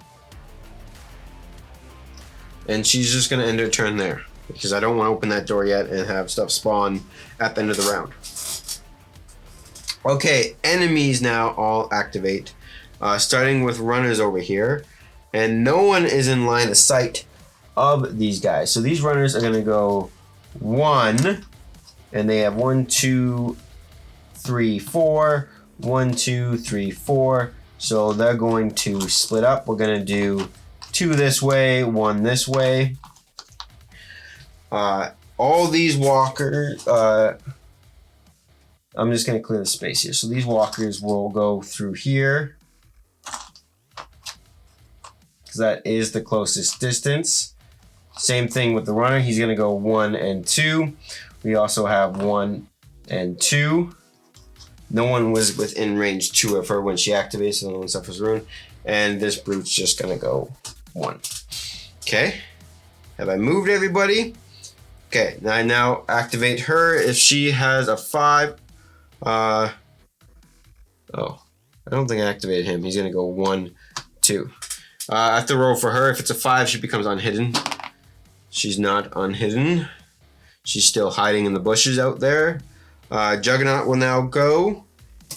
And she's just going to end her turn there, because I don't want to open that door yet and have stuff spawn at the end of the round. Okay, enemies now all activate, starting with runners over here, and no one is in line of sight of these guys. So these runners are going to go 1, and they have 1, 2, 3, 4, 1, 2, 3, 4. So they're going to split up. We're going to do 2 this way, 1 this way. All these walkers. I'm just going to clear the space here. So these walkers will go through here, because that is the closest distance. Same thing with the runner. He's going to go 1 and 2. We also have 1 and 2. No one was within range 2 of her when she activates, so no one suffers ruin. And this brute's just going to go 1. Okay. Have I moved everybody? Okay. Now I now activate her. If she has a 5... I don't think I activated him. He's going to go 1, 2. I have to roll for her. If it's a 5, she becomes unhidden. She's not unhidden. She's still hiding in the bushes out there. Juggernaut will now go.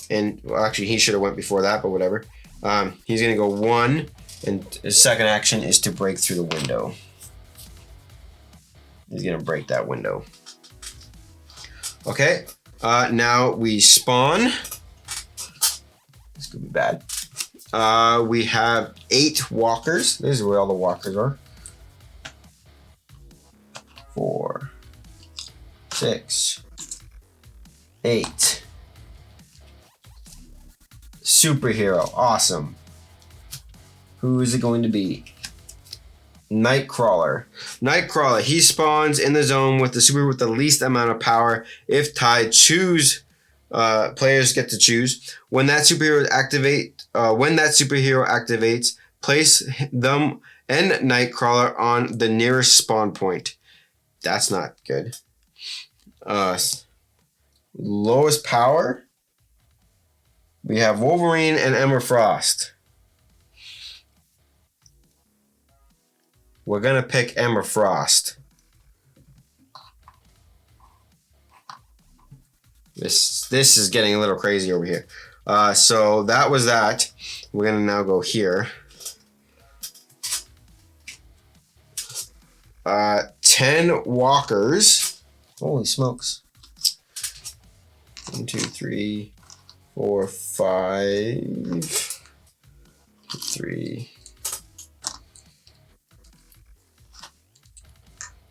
And well, actually, he should have went before that, but whatever. He's going to go 1. And his second action is to break through the window. He's going to break that window. Okay. Now we spawn. This could be bad. We have 8 walkers. This is where all the walkers are. 4, 6, 8. Superhero. Awesome. Who is it going to be? Nightcrawler. Nightcrawler. He spawns in the zone with the super with the least amount of power. If tied, choose. Players get to choose when that superhero activates. Place them and Nightcrawler on the nearest spawn point. That's not good. Lowest power. We have Wolverine and Emma Frost. We're gonna pick Emma Frost. This is getting a little crazy over here. So that was that. We're gonna now go here. 10 walkers. Holy smokes. 1, 2, 3, 4, 5, 3.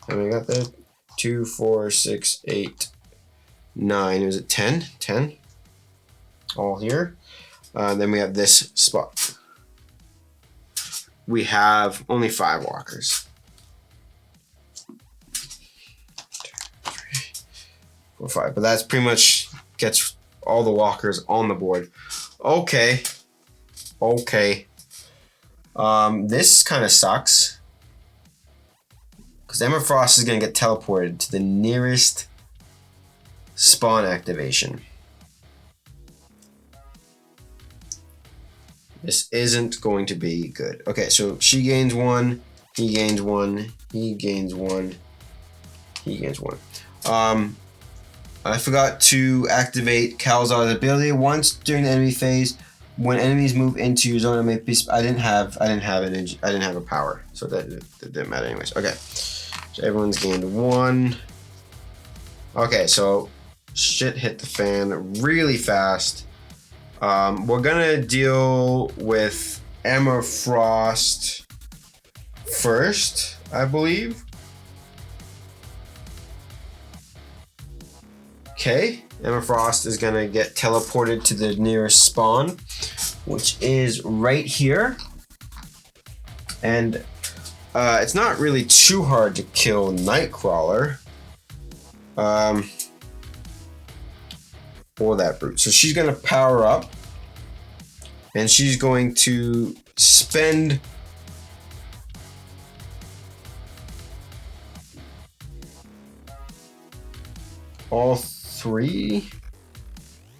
And we got that 2, 4, 6, 8, 9. Was it 10? 10. All here. Then we have this spot. We have only 5 walkers. 2, 3, 4, 5. But that's pretty much gets all the walkers on the board. Okay. This kind of sucks. Because Emma Frost is going to get teleported to the nearest spawn activation. This isn't going to be good. Okay, so she gains 1, he gains 1, he gains 1, he gains 1. I forgot to activate Calzar's ability once during the enemy phase. When enemies move into your zone, I didn't have a power, so that didn't matter anyways. Okay. So everyone's gained 1. Okay, so shit hit the fan really fast. We're gonna deal with Emma Frost first, I believe. Okay, Emma Frost is gonna get teleported to the nearest spawn, which is right here. And it's not really too hard to kill Nightcrawler. Or that brute. So she's going to power up. And she's going to spend all 3.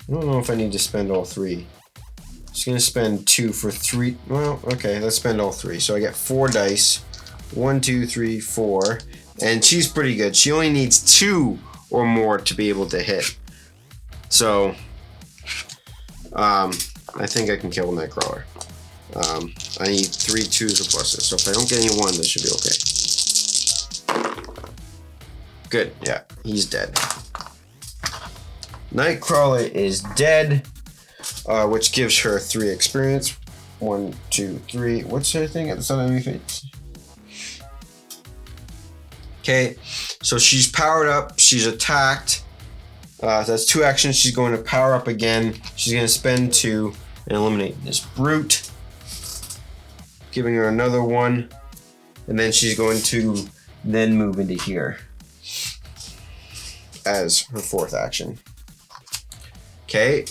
I don't know if I need to spend all 3. Just going to spend 2 for 3. Well, okay, let's spend all 3. So I get 4 dice. 1, 2, 3, 4. And she's pretty good. She only needs 2 or more to be able to hit. So, I think I can kill Nightcrawler. I need 3 2s or pluses. So if I don't get any 1, this should be okay. Good. Yeah, he's dead. Nightcrawler is dead, which gives her 3 experience. 1, 2, 3. What's her thing at the start of enemy phase? Okay, so she's powered up. She's attacked. That's 2 actions. She's going to power up again. She's going to spend 2 and eliminate this brute, giving her another 1, and then she's going to then move into here as her 4th action. Okay,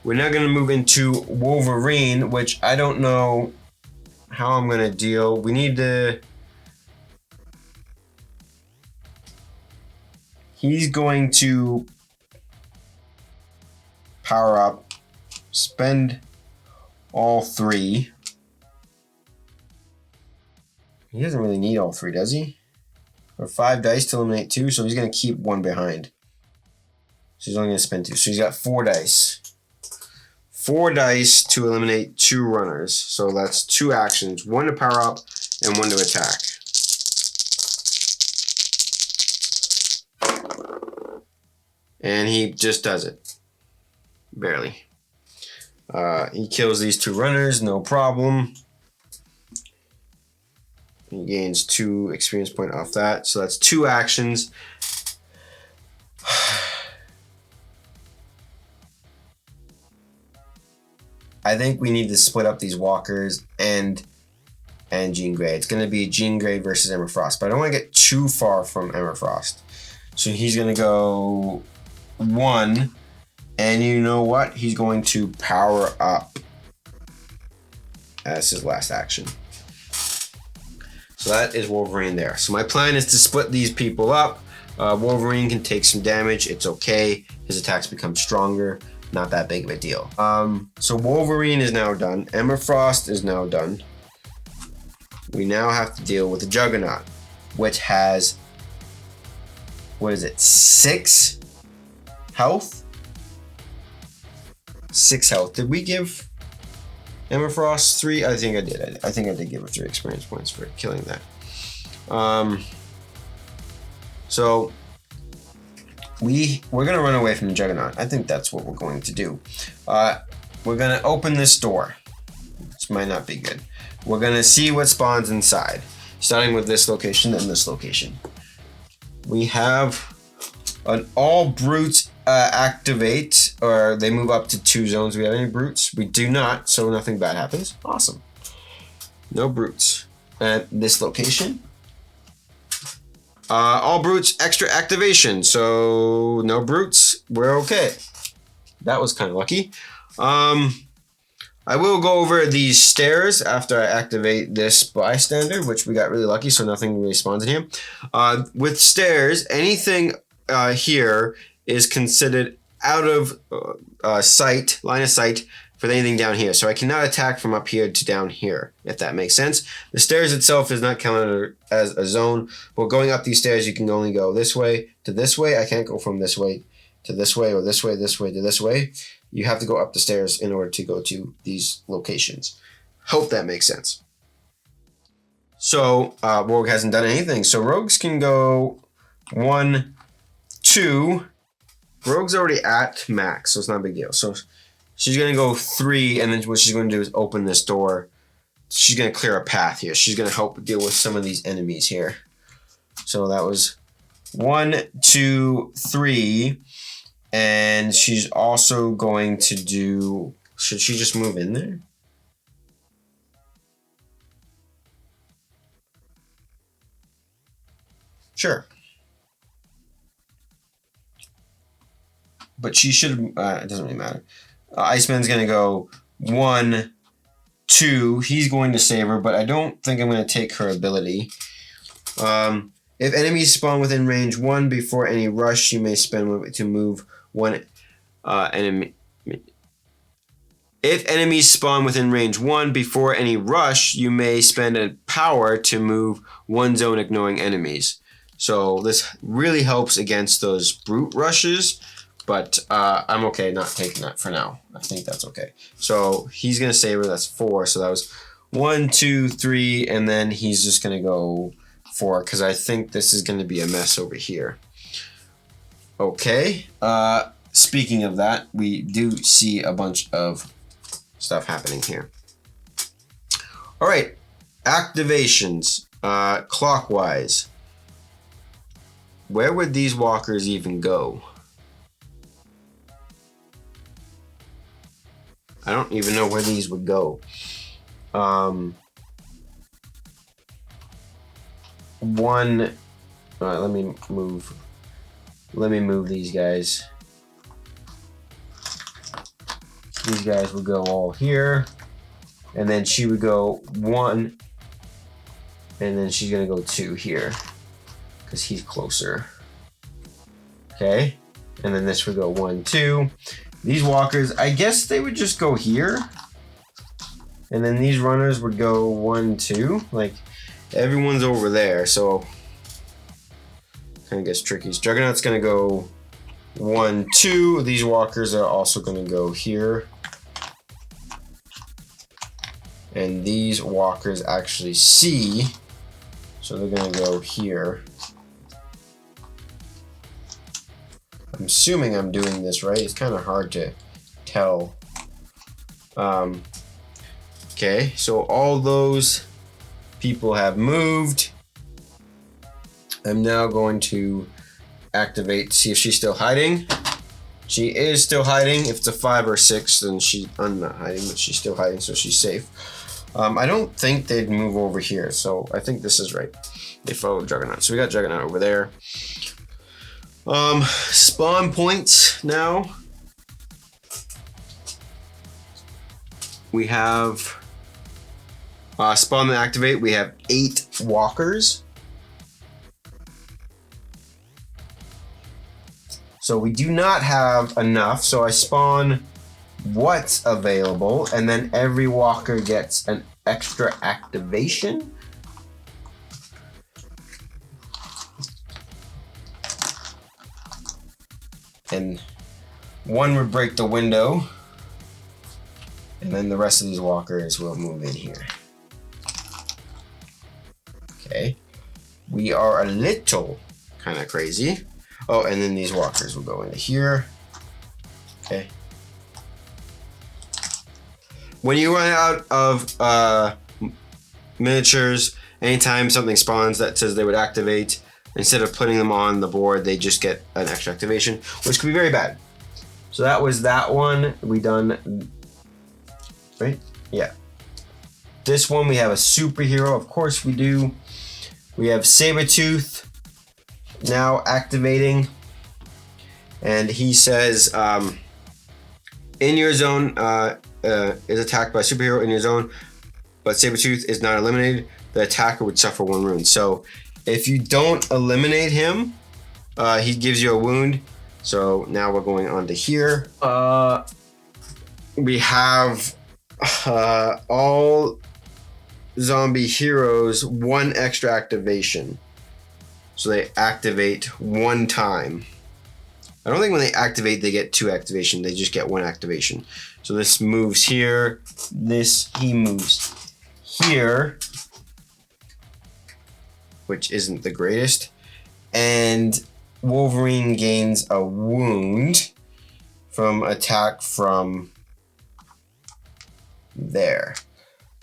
we're now going to move into Wolverine, which I don't know how I'm going to deal. We need to... He's going to power up, spend all 3. He doesn't really need all 3, does he? Or 5 dice to eliminate 2, so he's going to keep 1 behind. So he's only going to spend 2. So he's got 4 dice. 4 dice to eliminate 2 runners. So that's 2 actions. 1 to power up and 1 to attack. And he just does it. Barely. He kills these 2 runners, no problem. He gains 2 experience point off that. So that's 2 actions. I think we need to split up these walkers and Jean Grey. It's going to be Jean Grey versus Emma Frost, but I don't want to get too far from Emma Frost. So he's going to go 1, and you know what? He's going to power up as his last action. So that is Wolverine there. So my plan is to split these people up. Wolverine can take some damage. It's okay. His attacks become stronger. Not that big of a deal. So Wolverine is now done. Emma Frost is now done. We now have to deal with the Juggernaut, which has, what is it, 6 health? 6 health. Did we give Emma Frost 3? I think I did. I think I did give her 3 experience points for killing that. So we're gonna run away from the Juggernaut. I think that's what we're going to do. We're gonna open this door. This might not be good. We're gonna see what spawns inside, starting with this location and this location. We have an all brutes activate, or they move up to 2 zones. Do we have any brutes? We do not, so nothing bad happens. Awesome. No brutes at this location. All brutes extra activation, so no brutes. We're okay. That was kind of lucky. I will go over these stairs after I activate this bystander, which we got really lucky, so nothing really spawns in here. With stairs, anything here is considered out of sight, line of sight, for anything down here. So I cannot attack from up here to down here, if that makes sense. The stairs itself is not counted as a zone. But going up these stairs, you can only go this way to this way. I can't go from this way to this way, or this way to this way. You have to go up the stairs in order to go to these locations. Hope that makes sense. So Rogue hasn't done anything. So Rogues can go 1, 2. Rogue's already at max, so it's not a big deal. So she's going to go 3, and then what she's going to do is open this door. She's going to clear a path here. She's going to help deal with some of these enemies here. So that was 1, 2, 3. And she's also going to do... Should she just move in there? Sure. But she should... it doesn't really matter. Iceman's going to go 1, 2. He's going to save her, but I don't think I'm going to take her ability. If enemies spawn within range 1 before any rush, you may spend to move 1 enemy. If enemies spawn within range 1 before any rush, you may spend a power to move 1 zone ignoring enemies. So this really helps against those brute rushes. But I'm okay not taking that for now. I think that's okay. So he's going to save her. That's 4. So that was 1, 2, 3. And then he's just going to go 4. Because I think this is going to be a mess over here. Okay. Speaking of that, we do see a bunch of stuff happening here. All right. Activations. Clockwise. Where would these walkers even go? I don't even know where these would go. 1. All right, let me move. Let me move these guys. These guys would go all here, and then she would go 1, and then she's gonna go 2 here, because he's closer. Okay, and then this would go 1, 2. These walkers, I guess they would just go here. And then these runners would go 1, 2. Like, everyone's over there, so kind of gets tricky. Juggernaut's gonna go 1, 2. These walkers are also gonna go here. And these walkers actually see, so they're gonna go here. I'm assuming I'm doing this right. It's kind of hard to tell. Okay, so all those people have moved. I'm now going to activate, see if she's still hiding. She is still hiding. If it's a 5 or 6, then I'm not hiding, but she's still hiding, so she's safe. I don't think they'd move over here, so I think this is right. They follow Juggernaut. So we got Juggernaut over there. Spawn points now. We have spawn and activate. We have 8 walkers. So we do not have enough. So I spawn what's available, and then every walker gets an extra activation. And one would break the window, and then the rest of these walkers will move in here. Okay, we are a little kind of crazy. Oh, and then these walkers will go into here. Okay. When you run out of miniatures, anytime something spawns that says they would activate, instead of putting them on the board, they just get an extra activation, which could be very bad. So that was that one. We done, right? Yeah. This one, we have a superhero. Of course we do. We have Sabretooth now activating. And he says, in your zone, is attacked by a superhero in your zone, but Sabretooth is not eliminated, the attacker would suffer 1 wound. So if you don't eliminate him, he gives you a wound. So now we're going on to here. We have all zombie heroes 1 extra activation. So they activate 1 time. I don't think when they activate, they get 2 activation. They just get 1 activation. So this moves here. He moves here, which isn't the greatest. And Wolverine gains a wound from attack from there.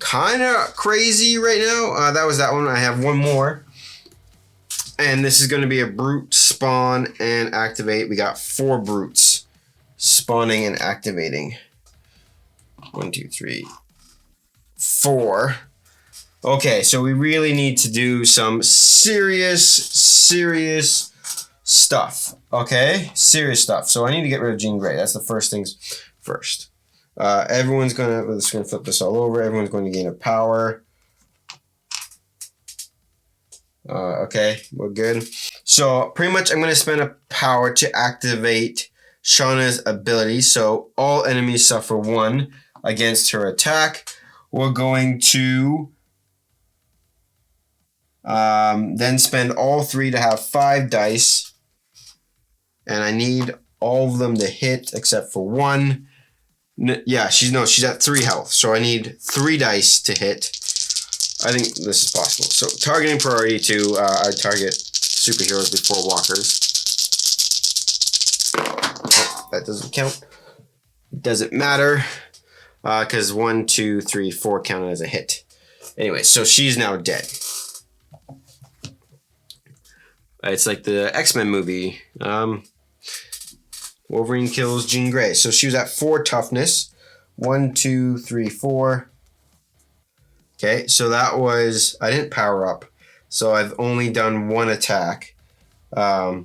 Kind of crazy right now. That was that one. I have one more. And this is going to be a brute spawn and activate. We got 4 brutes spawning and activating. 1, 2, 3, 4. Okay, so we really need to do some serious stuff. Okay, serious stuff. So I need to get rid of Jean Grey. That's the first things first. Everyone's gonna. We're just gonna flip this all over. Everyone's going to gain a power. Okay, we're good. So pretty much I'm going to spend a power to activate Shauna's ability. So all enemies suffer 1 against her attack. We're going to then spend all 3 to have 5 dice. And I need all of them to hit except for 1. Yeah, she's at 3 health. So I need 3 dice to hit. I think this is possible. So targeting priority 2, I target superheroes before walkers. Oh, that doesn't count. Doesn't matter because 1, 2, 3, 4 counted as a hit. Anyway, so she's now dead. It's like the X-Men movie. Wolverine kills Jean Grey. So she was at 4 toughness. 1, 2, 3, 4. Okay, so that was, I didn't power up, so I've only done 1 attack. I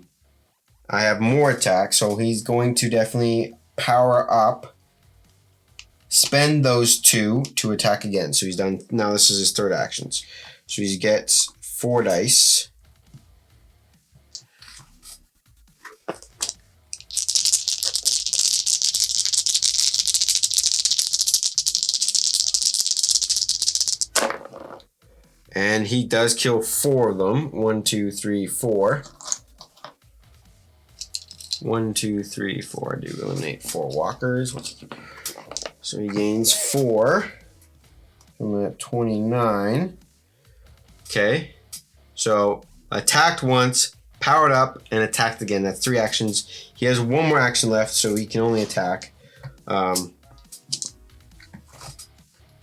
have more attacks, so he's going to definitely power up, spend those 2 to attack again. So he's done, now this is his 3rd actions. So he gets 4 dice. And he does kill 4 of them. 1, 2, 3, 4. 1, 2, 3, 4. I do eliminate 4 walkers. So he gains 4 from that 29. Okay. So attacked once, powered up, and attacked again. That's 3 actions. He has 1 more action left, so he can only attack.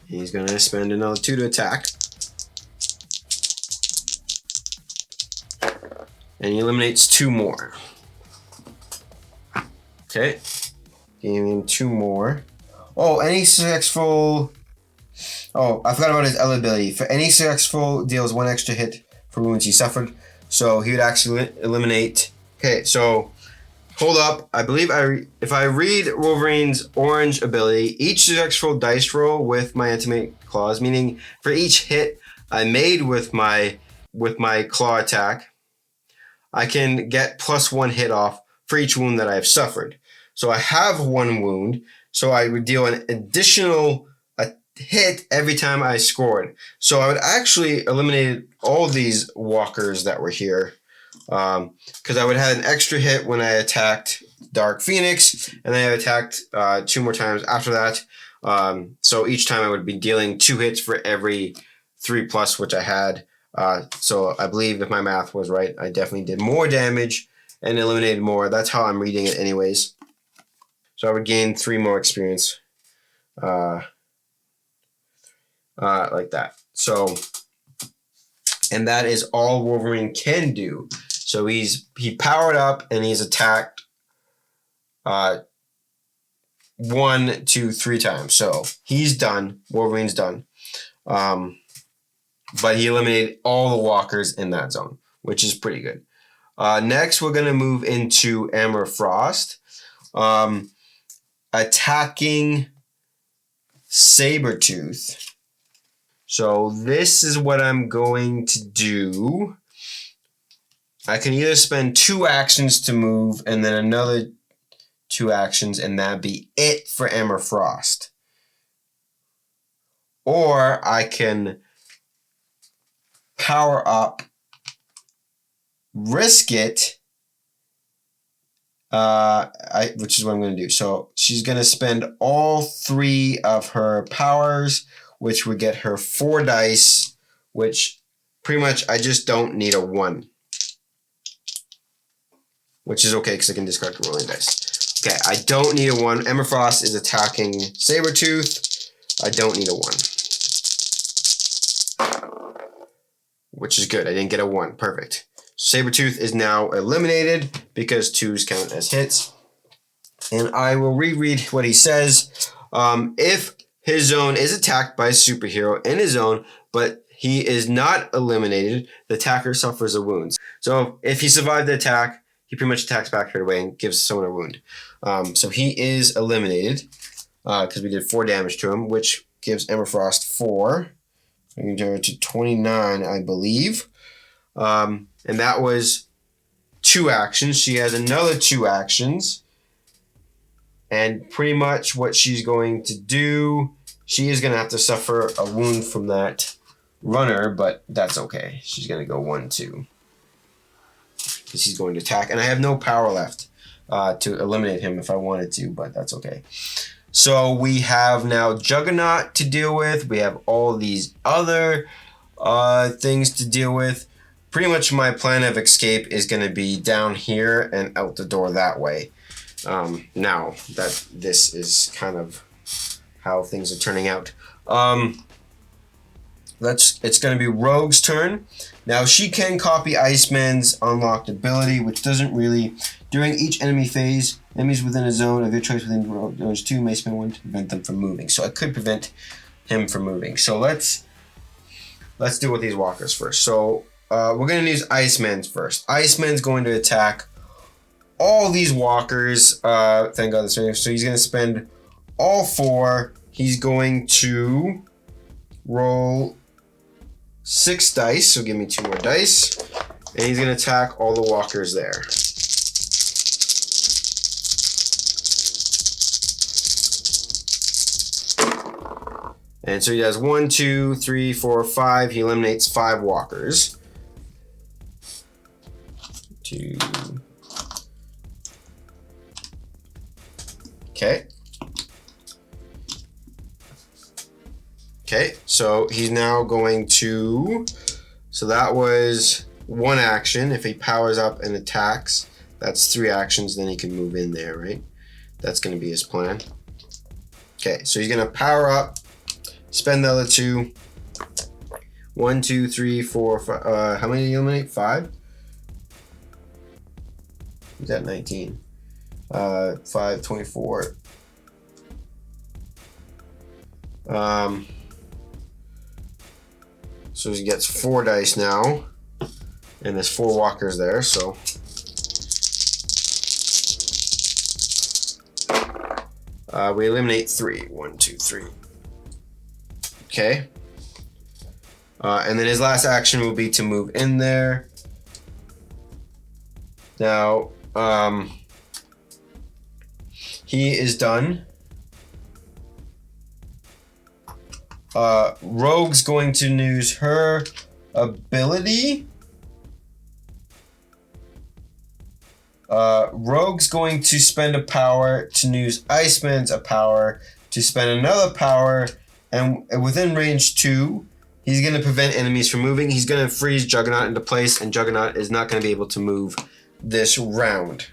He's going to spend another 2 to attack. And he eliminates 2 more. Okay. Gave him 2 more. Oh, any successful... Oh, I forgot about his L ability. For any successful, deals 1 extra hit for wounds he suffered. So he would actually eliminate... Okay, so... Hold up. I believe if I read Wolverine's orange ability, each successful dice roll with my Intimate Claws, meaning for each hit I made with my claw attack, I can get +1 hit off for each wound that I have suffered. So I have 1 wound, so I would deal an additional hit every time I scored. So I would actually eliminate all these walkers that were here, because I would have an extra hit when I attacked Dark Phoenix, and then I attacked 2 more times after that. So each time I would be dealing 2 hits for every 3+ which I had. So I believe if my math was right, I definitely did more damage and eliminated more. That's how I'm reading it anyways. So I would gain 3 more experience. Like that. So, and that is all Wolverine can do. So he powered up and he's attacked 1, 2, 3 times. So he's done. Wolverine's done. But he eliminated all the walkers in that zone, which is pretty good. Next, we're going to move into Emma Frost. Attacking Sabretooth. So this is what I'm going to do. I can either spend 2 actions to move and then another 2 actions, and that'd be it for Emma Frost. Or I can power up, risk it, which is what I'm going to do. So she's going to spend all 3 of her powers, which would get her 4 dice, which pretty much I just don't need a 1. Which is okay because I can discard the rolling dice. Okay, I don't need a 1. Emma Frost is attacking Sabretooth. I don't need a 1. Which is good. I didn't get a 1. Perfect. Sabretooth is now eliminated because 2s count as hits. And I will reread what he says. If his zone is attacked by a superhero in his zone, but he is not eliminated, the attacker suffers a wound. So if he survived the attack, he pretty much attacks back right away and gives someone a wound. So he is eliminated because we did 4 damage to him, which gives Emma Frost 4. Bringing her to 29, I believe. And that was 2 actions. She has another 2 actions. And pretty much what she's going to do, she is going to have to suffer a wound from that runner, but that's okay. She's going to go 1, 2. Because he's going to attack. And I have no power left to eliminate him if I wanted to, but that's okay. So we have now Juggernaut to deal with. We have all these other things to deal with. Pretty much my plan of escape is going to be down here and out the door that way. Now that this is kind of how things are turning out. It's going to be Rogue's turn. Now she can copy Iceman's unlocked ability, which doesn't really... During each enemy phase, enemies within a zone of your choice within zones 2 may spend 1 to prevent them from moving. So I could prevent him from moving. So let's deal with these walkers first. So we're going to use Iceman's first. Iceman's going to attack all these walkers. Thank God this is. So he's going to spend all 4. He's going to roll 6 dice. So give me 2 more dice. And he's going to attack all the walkers there. And so he does 1, 2, 3, 4, 5. He eliminates 5 walkers. 2. Okay. Okay, so he's now going to... So that was 1 action. If he powers up and attacks, that's 3 actions. Then he can move in there, right? That's going to be his plan. Okay, so he's going to power up, spend the other 2. 1, 2, 3, 4, 5. How many did he eliminate? 5? He's at 19. 5, 24. So he gets 4 dice now. And there's 4 walkers there, so. We eliminate 3. 1, 2, 3. Okay. And then his last action will be to move in there. Now, he is done. Rogue's going to use her ability. Rogue's going to spend a power to use Iceman's a power to spend another power, and within range 2, he's going to prevent enemies from moving. He's going to freeze Juggernaut into place, and Juggernaut is not going to be able to move this round.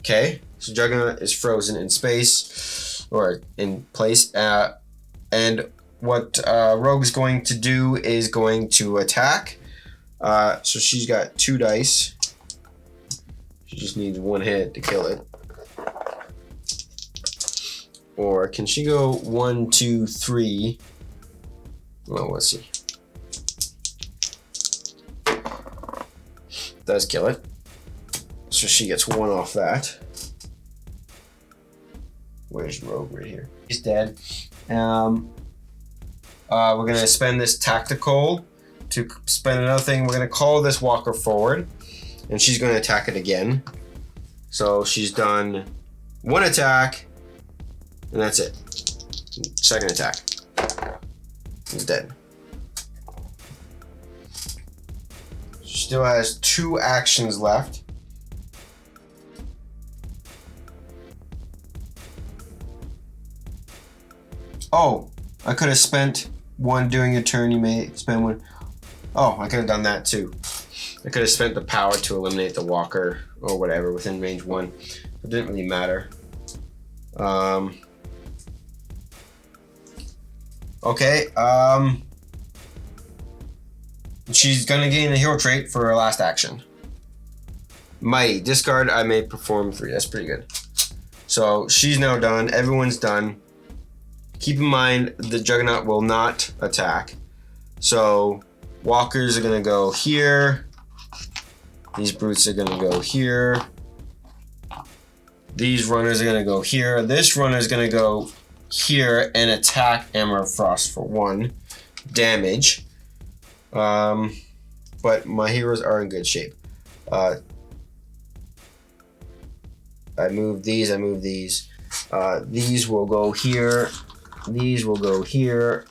Okay, so Juggernaut is frozen in space, or in place. And what Rogue's going to do is going to attack. So she's got 2 dice. She just needs 1 hit to kill it. Or can she go 1, 2, 3? Well, let's see. Does kill it. So she gets 1 off that. Where's Rogue? Right here. He's dead. We're gonna spend this tactical to spend another thing. We're gonna call this walker forward, and she's gonna attack it again. So she's done 1 attack, and that's it. Second attack. He's dead. She still has 2 actions left. Oh, I could have spent 1 during a turn. You may spend 1. Oh, I could have done that too. I could have spent the power to eliminate the walker or whatever within range 1. It didn't really matter. Okay. She's gonna gain a hero trait for her last action. Mighty. Discard, I may perform 3. That's pretty good. So she's now done. Everyone's done. Keep in mind, the Juggernaut will not attack. So, walkers are going to go here. These brutes are going to go here. These runners are going to go here. This runner is going to go here and attack Emma Frost for 1 damage. But my heroes are in good shape. I move these, I move these. These will go here. These will go here.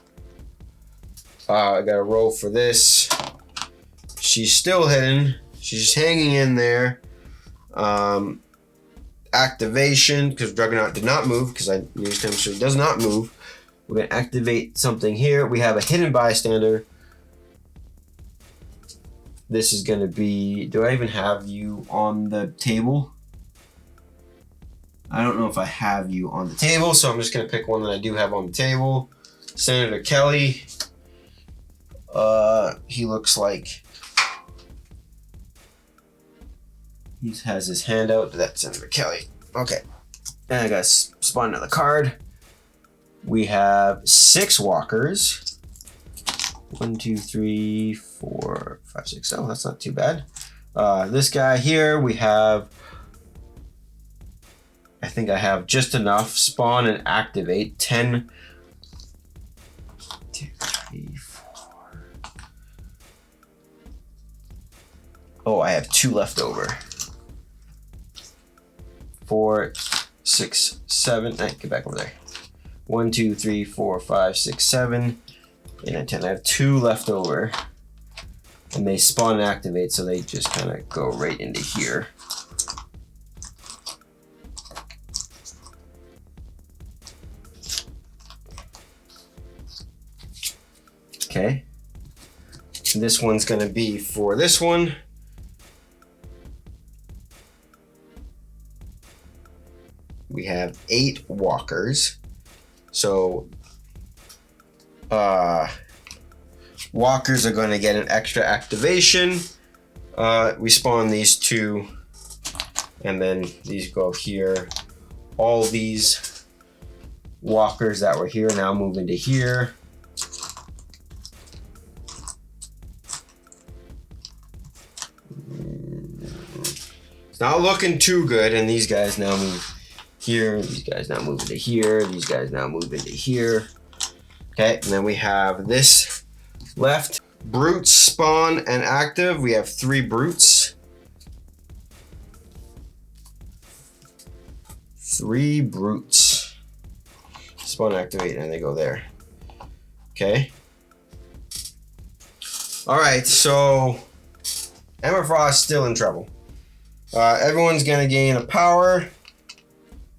I gotta roll for this. She's still hidden. She's hanging in there. Activation, because Juggernaut did not move, because I used him, so he does not move. We're gonna activate something here. We have a hidden bystander. This is gonna be, do I even have you on the table? I don't know if I have you on the table, so I'm just going to pick one that I do have on the table. Senator Kelly. He looks like he has his hand out. That's Senator Kelly. Okay. And I got to spawn another card. We have 6 walkers. 1, 2, 3, 4, 5, 6. Oh, that's not too bad. This guy here, we have... I think I have just enough. Spawn and activate 10. 2, 3, 4. Oh, I have 2 left over. 4, 6, 7. Hey, get back over there. 1, 2, 3, 4, 5, 6, 7, 8, 9, 10. I have 2 left over. And they spawn and activate, so they just kind of go right into here. Okay. This one's going to be for this one. We have 8 walkers. So, walkers are going to get an extra activation. We spawn these 2, and then these go here. All these walkers that were here now move into here. It's not looking too good, and these guys now move here. These guys now move into here. These guys now move into here. Okay, and then we have this left. Brutes spawn and active. We have 3 brutes. 3 brutes. Spawn, activate, and they go there. Okay. All right, so Emma Frost still in trouble. Everyone's gonna gain a power.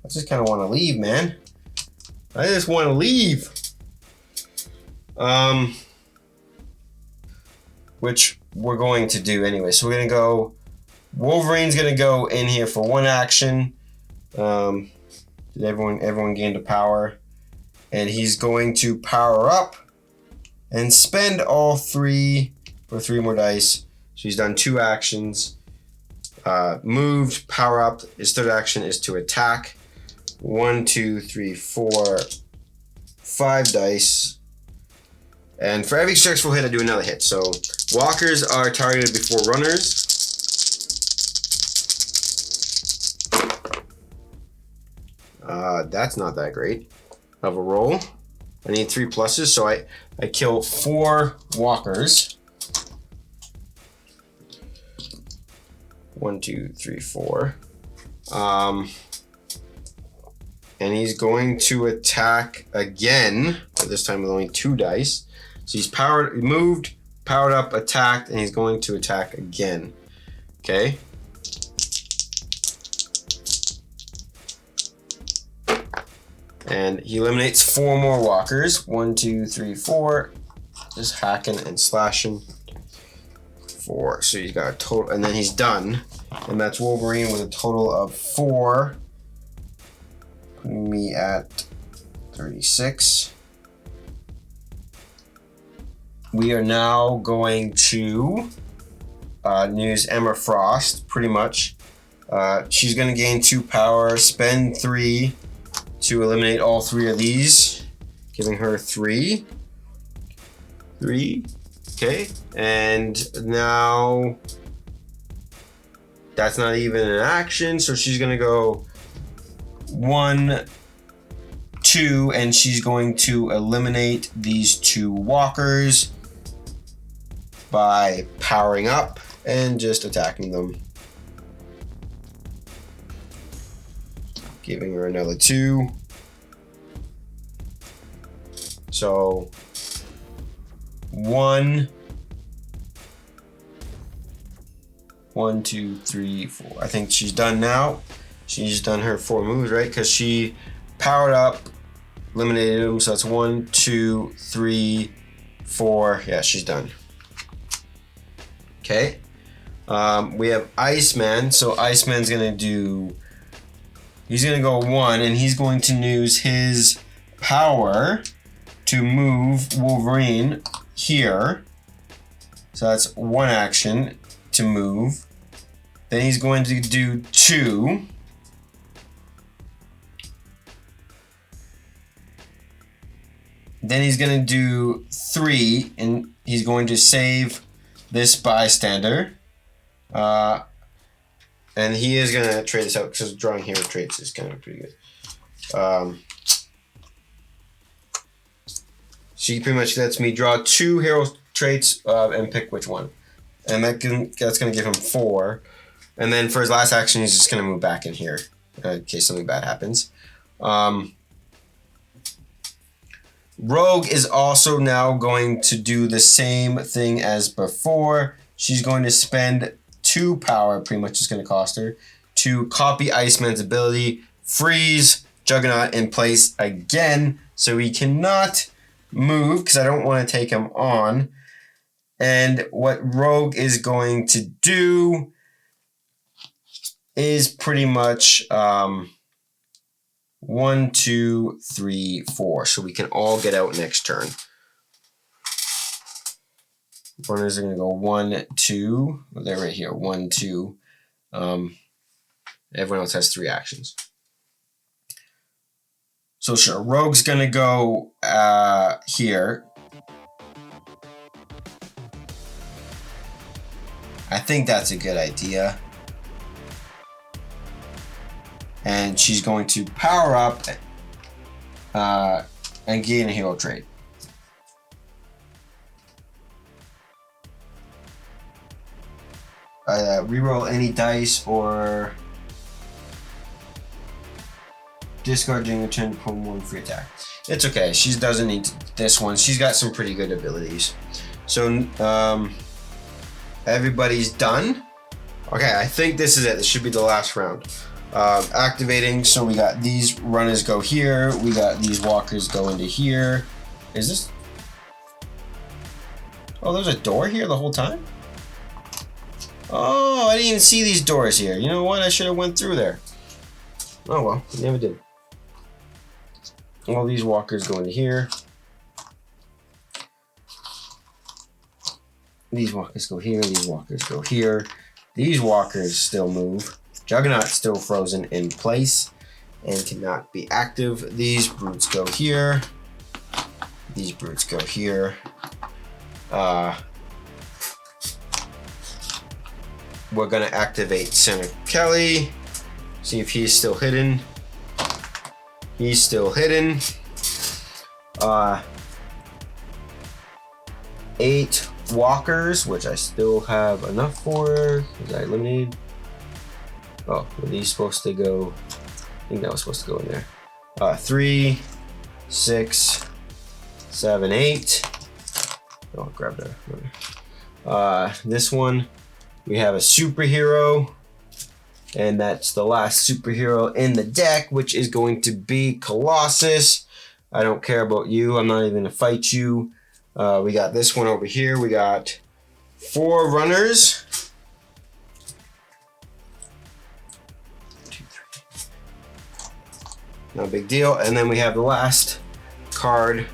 I just kind of want to leave, man. I just want to leave. Which we're going to do anyway. So we're gonna go. Wolverine's gonna go in here for 1 action. Did everyone gained a power, and he's going to power up and spend all 3 for 3 more dice. So he's done 2 actions. Moved, power up. His 3rd action is to attack. 1, 2, 3, 4, 5 dice. And for every successful hit, I do another hit. So walkers are targeted before runners. That's not that great of a roll. I need 3 pluses, so I kill 4 walkers. 1, 2, 3, 4. And he's going to attack again, but this time with only 2 dice. So he's moved, powered up, attacked, and he's going to attack again. Okay. And he eliminates 4 more walkers. 1, 2, 3, 4. Just hacking and slashing. 4. So he's got a total, and then he's done. And that's Wolverine with a total of 4. Putting me at 36. We are now going to use Emma Frost, pretty much. She's going to gain 2 power, spend 3 to eliminate all 3 of these, giving her 3. 3. Okay. And now that's not even an action, so she's going to go 1, 2, and she's going to eliminate these 2 walkers by powering up and just attacking them. Giving her another 2. So 1, 2, 3, 4. I think she's done now. She's done her 4 moves, right? Because she powered up, eliminated them. So that's 1, 2, 3, 4. Yeah, she's done. Okay. We have Iceman. So Iceman's gonna do. He's gonna go 1, and he's going to use his power to move Wolverine here. So that's 1 action to move. Then he's going to do 2. Then he's going to do 3, and he's going to save this bystander. And he is going to trade this out because drawing hero traits is kind of pretty good. She pretty much lets me draw 2 hero traits and pick which one. And that's going to give him 4. And then for his last action, he's just going to move back in here in case something bad happens. Rogue is also now going to do the same thing as before. She's going to spend 2 power, pretty much is going to cost her, to copy Iceman's ability, freeze Juggernaut in place again, so he cannot move, because I don't want to take him on. And what Rogue is going to do is pretty much 1, 2, 3, 4. So we can all get out next turn. Runners are going to go 1, 2. Well, they're right here. 1, 2. Everyone else has 3 actions. So sure, Rogue's going to go here. I think that's a good idea. And she's going to power up and gain a hero trait. Reroll any dice or discard during a turn to perform 1 free attack. It's okay. She doesn't need this one. She's got some pretty good abilities. So everybody's done. Okay, I think this is it. This should be the last round. Activating. So we got these runners go here. We got these walkers go into here. Is this? Oh, there's a door here the whole time? Oh, I didn't even see these doors here. You know what? I should have went through there. Oh well, never did. All these walkers go into here. These walkers go here. These walkers go here. These walkers still move. Juggernaut's still frozen in place and cannot be active. These brutes go here. These brutes go here. We're gonna activate Senator Kelly. See if he's still hidden. He's still hidden. 8 walkers, which I still have enough for. Was I eliminated? Oh, were these supposed to go? I think that was supposed to go in there. 3, 6, 7, 8. Oh, I'll grab that. This one, we have a superhero. And that's the last superhero in the deck, which is going to be Colossus. I don't care about you. I'm not even going to fight you. We got this one over here. We got 4 runners. 2, 3. No big deal. And then we have the last card,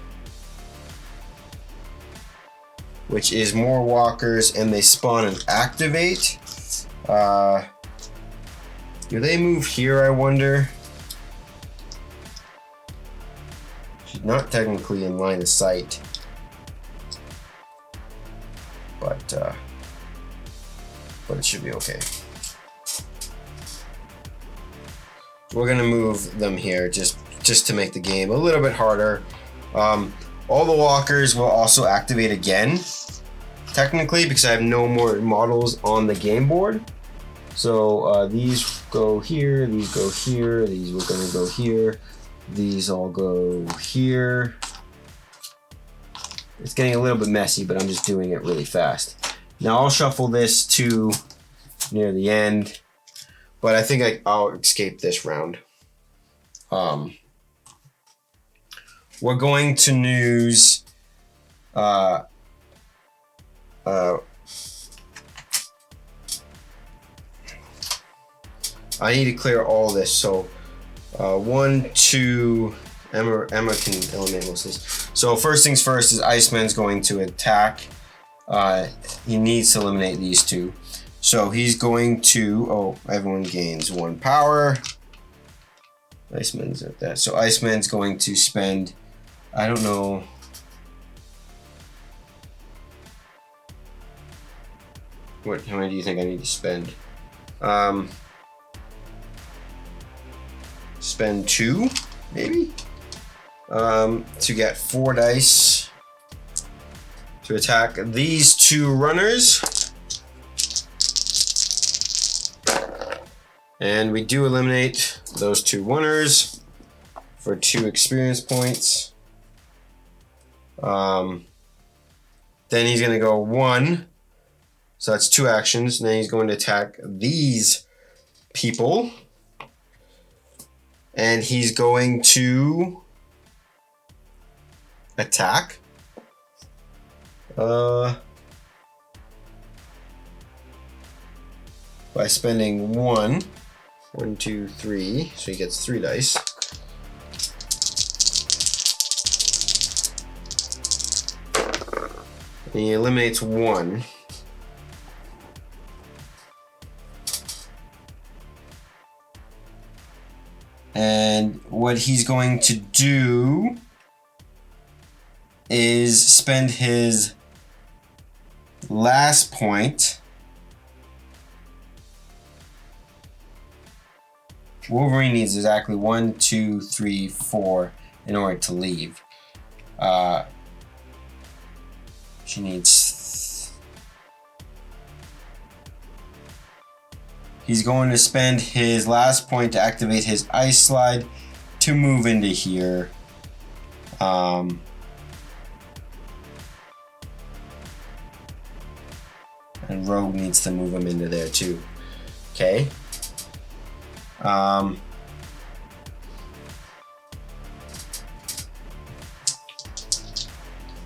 which is more walkers, and they spawn and activate. Do they move here, I wonder? She's not technically in line of sight. But it should be okay. We're gonna move them here just to make the game a little bit harder. All the walkers will also activate again, technically, because I have no more models on the game board. So these go here, these go here, these were gonna go here, these all go here. It's getting a little bit messy, but I'm just doing it really fast. Now I'll shuffle this to near the end, but I think I'll escape this round. We're going to use I need to clear all this. So 1, 2, Emma can eliminate most of this. So first things first is Iceman's going to attack. He needs to eliminate these 2. So he's going to, everyone gains 1 power. Iceman's at that. So Iceman's going to spend, I don't know. How many do you think I need to spend? Spend 2, maybe? To get 4 dice to attack these 2 runners. And we do eliminate those 2 runners for 2 experience points. Then he's going to go 1. So that's 2 actions. And then he's going to attack these people. And he's going to attack. By spending 1. 1, 2, 3. So he gets 3 dice. And he eliminates 1. And what he's going to do is spend his last point. Wolverine needs exactly 1, 2, 3, 4 in order to leave. She needs... He's going to spend his last point to activate his ice slide to move into here. And Rogue needs to move him into there too. Okay.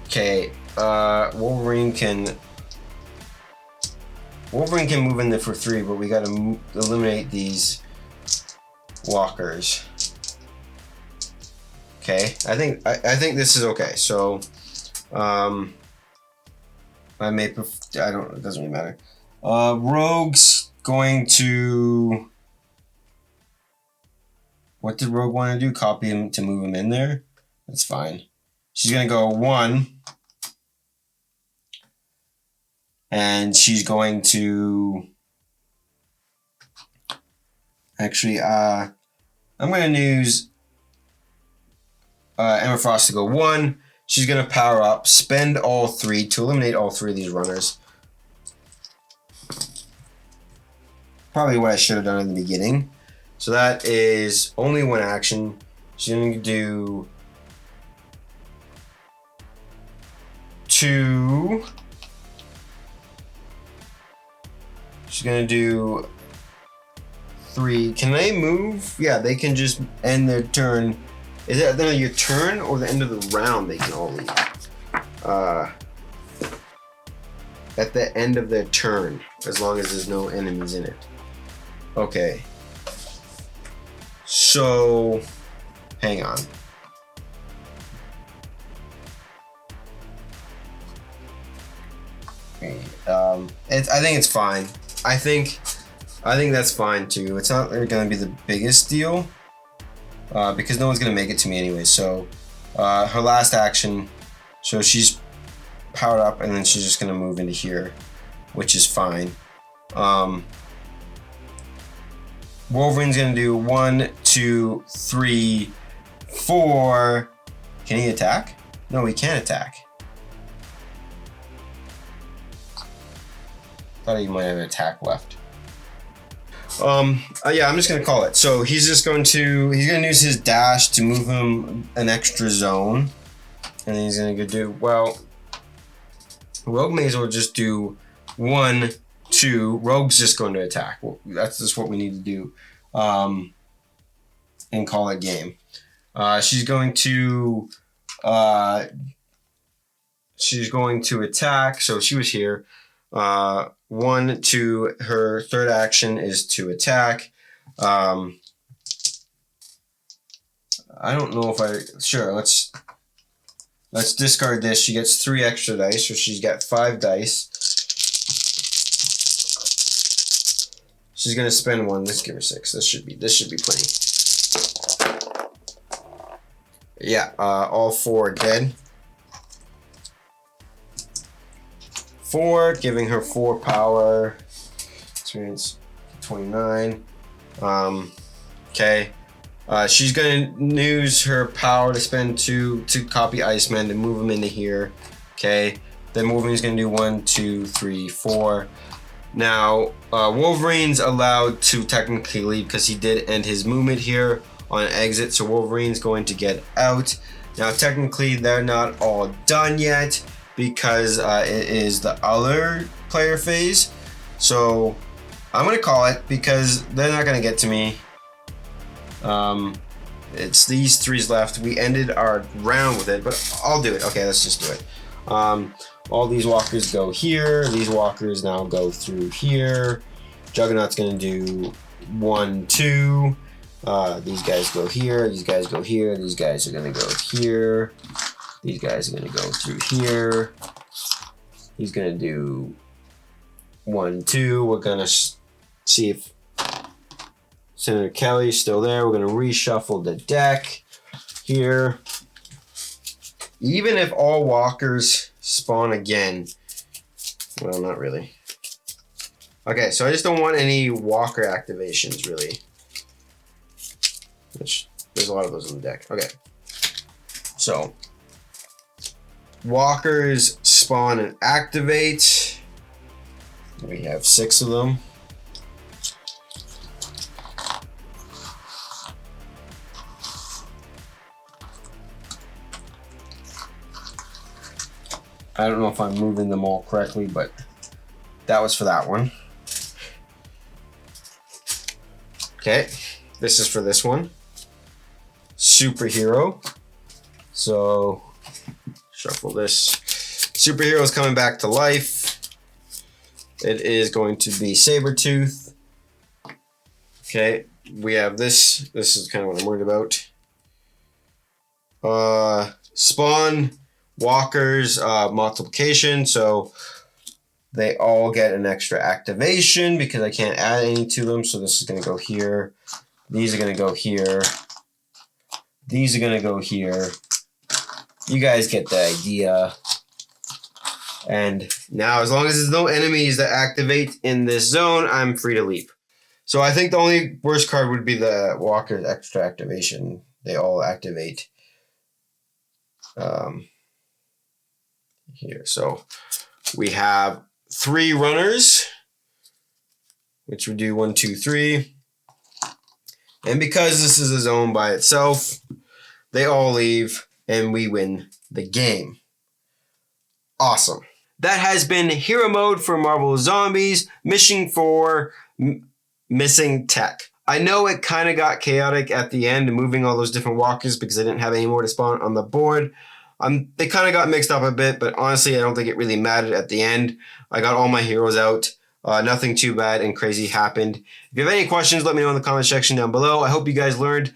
Okay. Wolverine can move in there for 3, but we gotta eliminate these walkers. Okay, I think this is okay. So, I may I don't. It doesn't really matter. Rogue's going to. What did Rogue want to do? Copy him to move him in there. That's fine. She's gonna go 1. And she's going to actually I'm going to use Emma Frost to go 1. She's going to power up, spend all 3 to eliminate all 3 of these runners. Probably what I should have done in the beginning. So that is only 1 action. She's going to do 2. She's gonna do 3. Can they move? Yeah, they can just end their turn. Is it then your turn or the end of the round? They can all leave. At the end of their turn, as long as there's no enemies in it. Okay. So, hang on. Okay. I think it's fine. I think that's fine too. It's not really going to be the biggest deal because no one's going to make it to me anyway. So her last action, so she's powered up and then she's just going to move into here, which is fine. Wolverine's going to do 1, 2, 3, 4. Can he attack? No, he can't attack. Thought he might have an attack left. Yeah, I'm just gonna call it. So he's gonna use his dash to move him an extra zone, and then he's gonna go do Rogue may as well just do 1, 2. Rogue's just going to attack. Well, that's just what we need to do, and call it game. She's going to attack. So she was here. 1, 2, her third action is to attack. I don't know if sure, let's discard this. She gets 3 extra dice, so she's got 5 dice. She's gonna spend 1. Let's give her 6. This should be plenty. Yeah, all 4 dead. 4, giving her 4 power. Experience 29. Okay. She's gonna use her power to spend 2 to copy Iceman to move him into here. Okay. Then Wolverine's gonna do 1, 2, 3, 4. Now, Wolverine's allowed to technically leave because he did end his movement here on exit. So Wolverine's going to get out. Now, technically, they're not all done yet because it is the other player phase. So I'm gonna call it because they're not gonna get to me. It's these 3's left. We ended our round with it, but I'll do it. Okay, let's just do it. All these walkers go here. These walkers now go through here. Juggernaut's gonna do 1, 2. These guys go here. These guys go here. These guys are gonna go here. These guys are gonna go through here. He's gonna do 1, 2. We're gonna see if Senator Kelly's still there. We're gonna reshuffle the deck here. Even if all walkers spawn again, well, not really. Okay, so I just don't want any walker activations, really. Which, there's a lot of those on the deck. Okay, so walkers spawn and activate. We have 6 of them. I don't know if I'm moving them all correctly, but that was for that one. Okay, this is for this one. Superhero. So, shuffle this. Superhero is coming back to life. It is going to be Sabretooth. Okay, we have this. This is kind of what I'm worried about. Spawn walkers multiplication, so they all get an extra activation because I can't add any to them. So this is going to go here. These are going to go here. These are going to go here. You guys get the idea. And now, as long as there's no enemies that activate in this zone, I'm free to leave. So I think the only worst card would be the Walker's extra activation. They all activate here. So we have 3 runners, which would do 1, 2, 3. And because this is a zone by itself, they all leave and we win the game. Awesome. That has been Hero Mode for Marvel Zombies, Mission 4, Missing Tech. I know it kind of got chaotic at the end, moving all those different walkers because I didn't have any more to spawn on the board. They kind of got mixed up a bit, but honestly, I don't think it really mattered at the end. I got all my heroes out. Nothing too bad and crazy happened. If you have any questions, let me know in the comment section down below. I hope you guys learned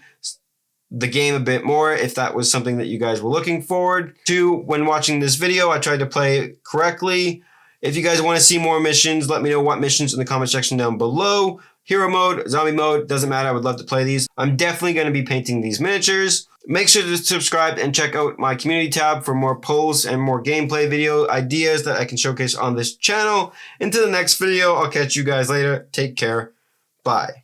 the game a bit more, if that was something that you guys were looking forward to when watching this video. I tried to play it correctly. If you guys want to see more missions, let me know what missions in the comment section down below. Hero mode, zombie mode, doesn't matter. I would love to play these. I'm definitely going to be painting these miniatures. Make sure to subscribe and check out my community tab for more polls and more gameplay video ideas that I can showcase on this channel. Until the next video, I'll catch you guys later. Take care. Bye.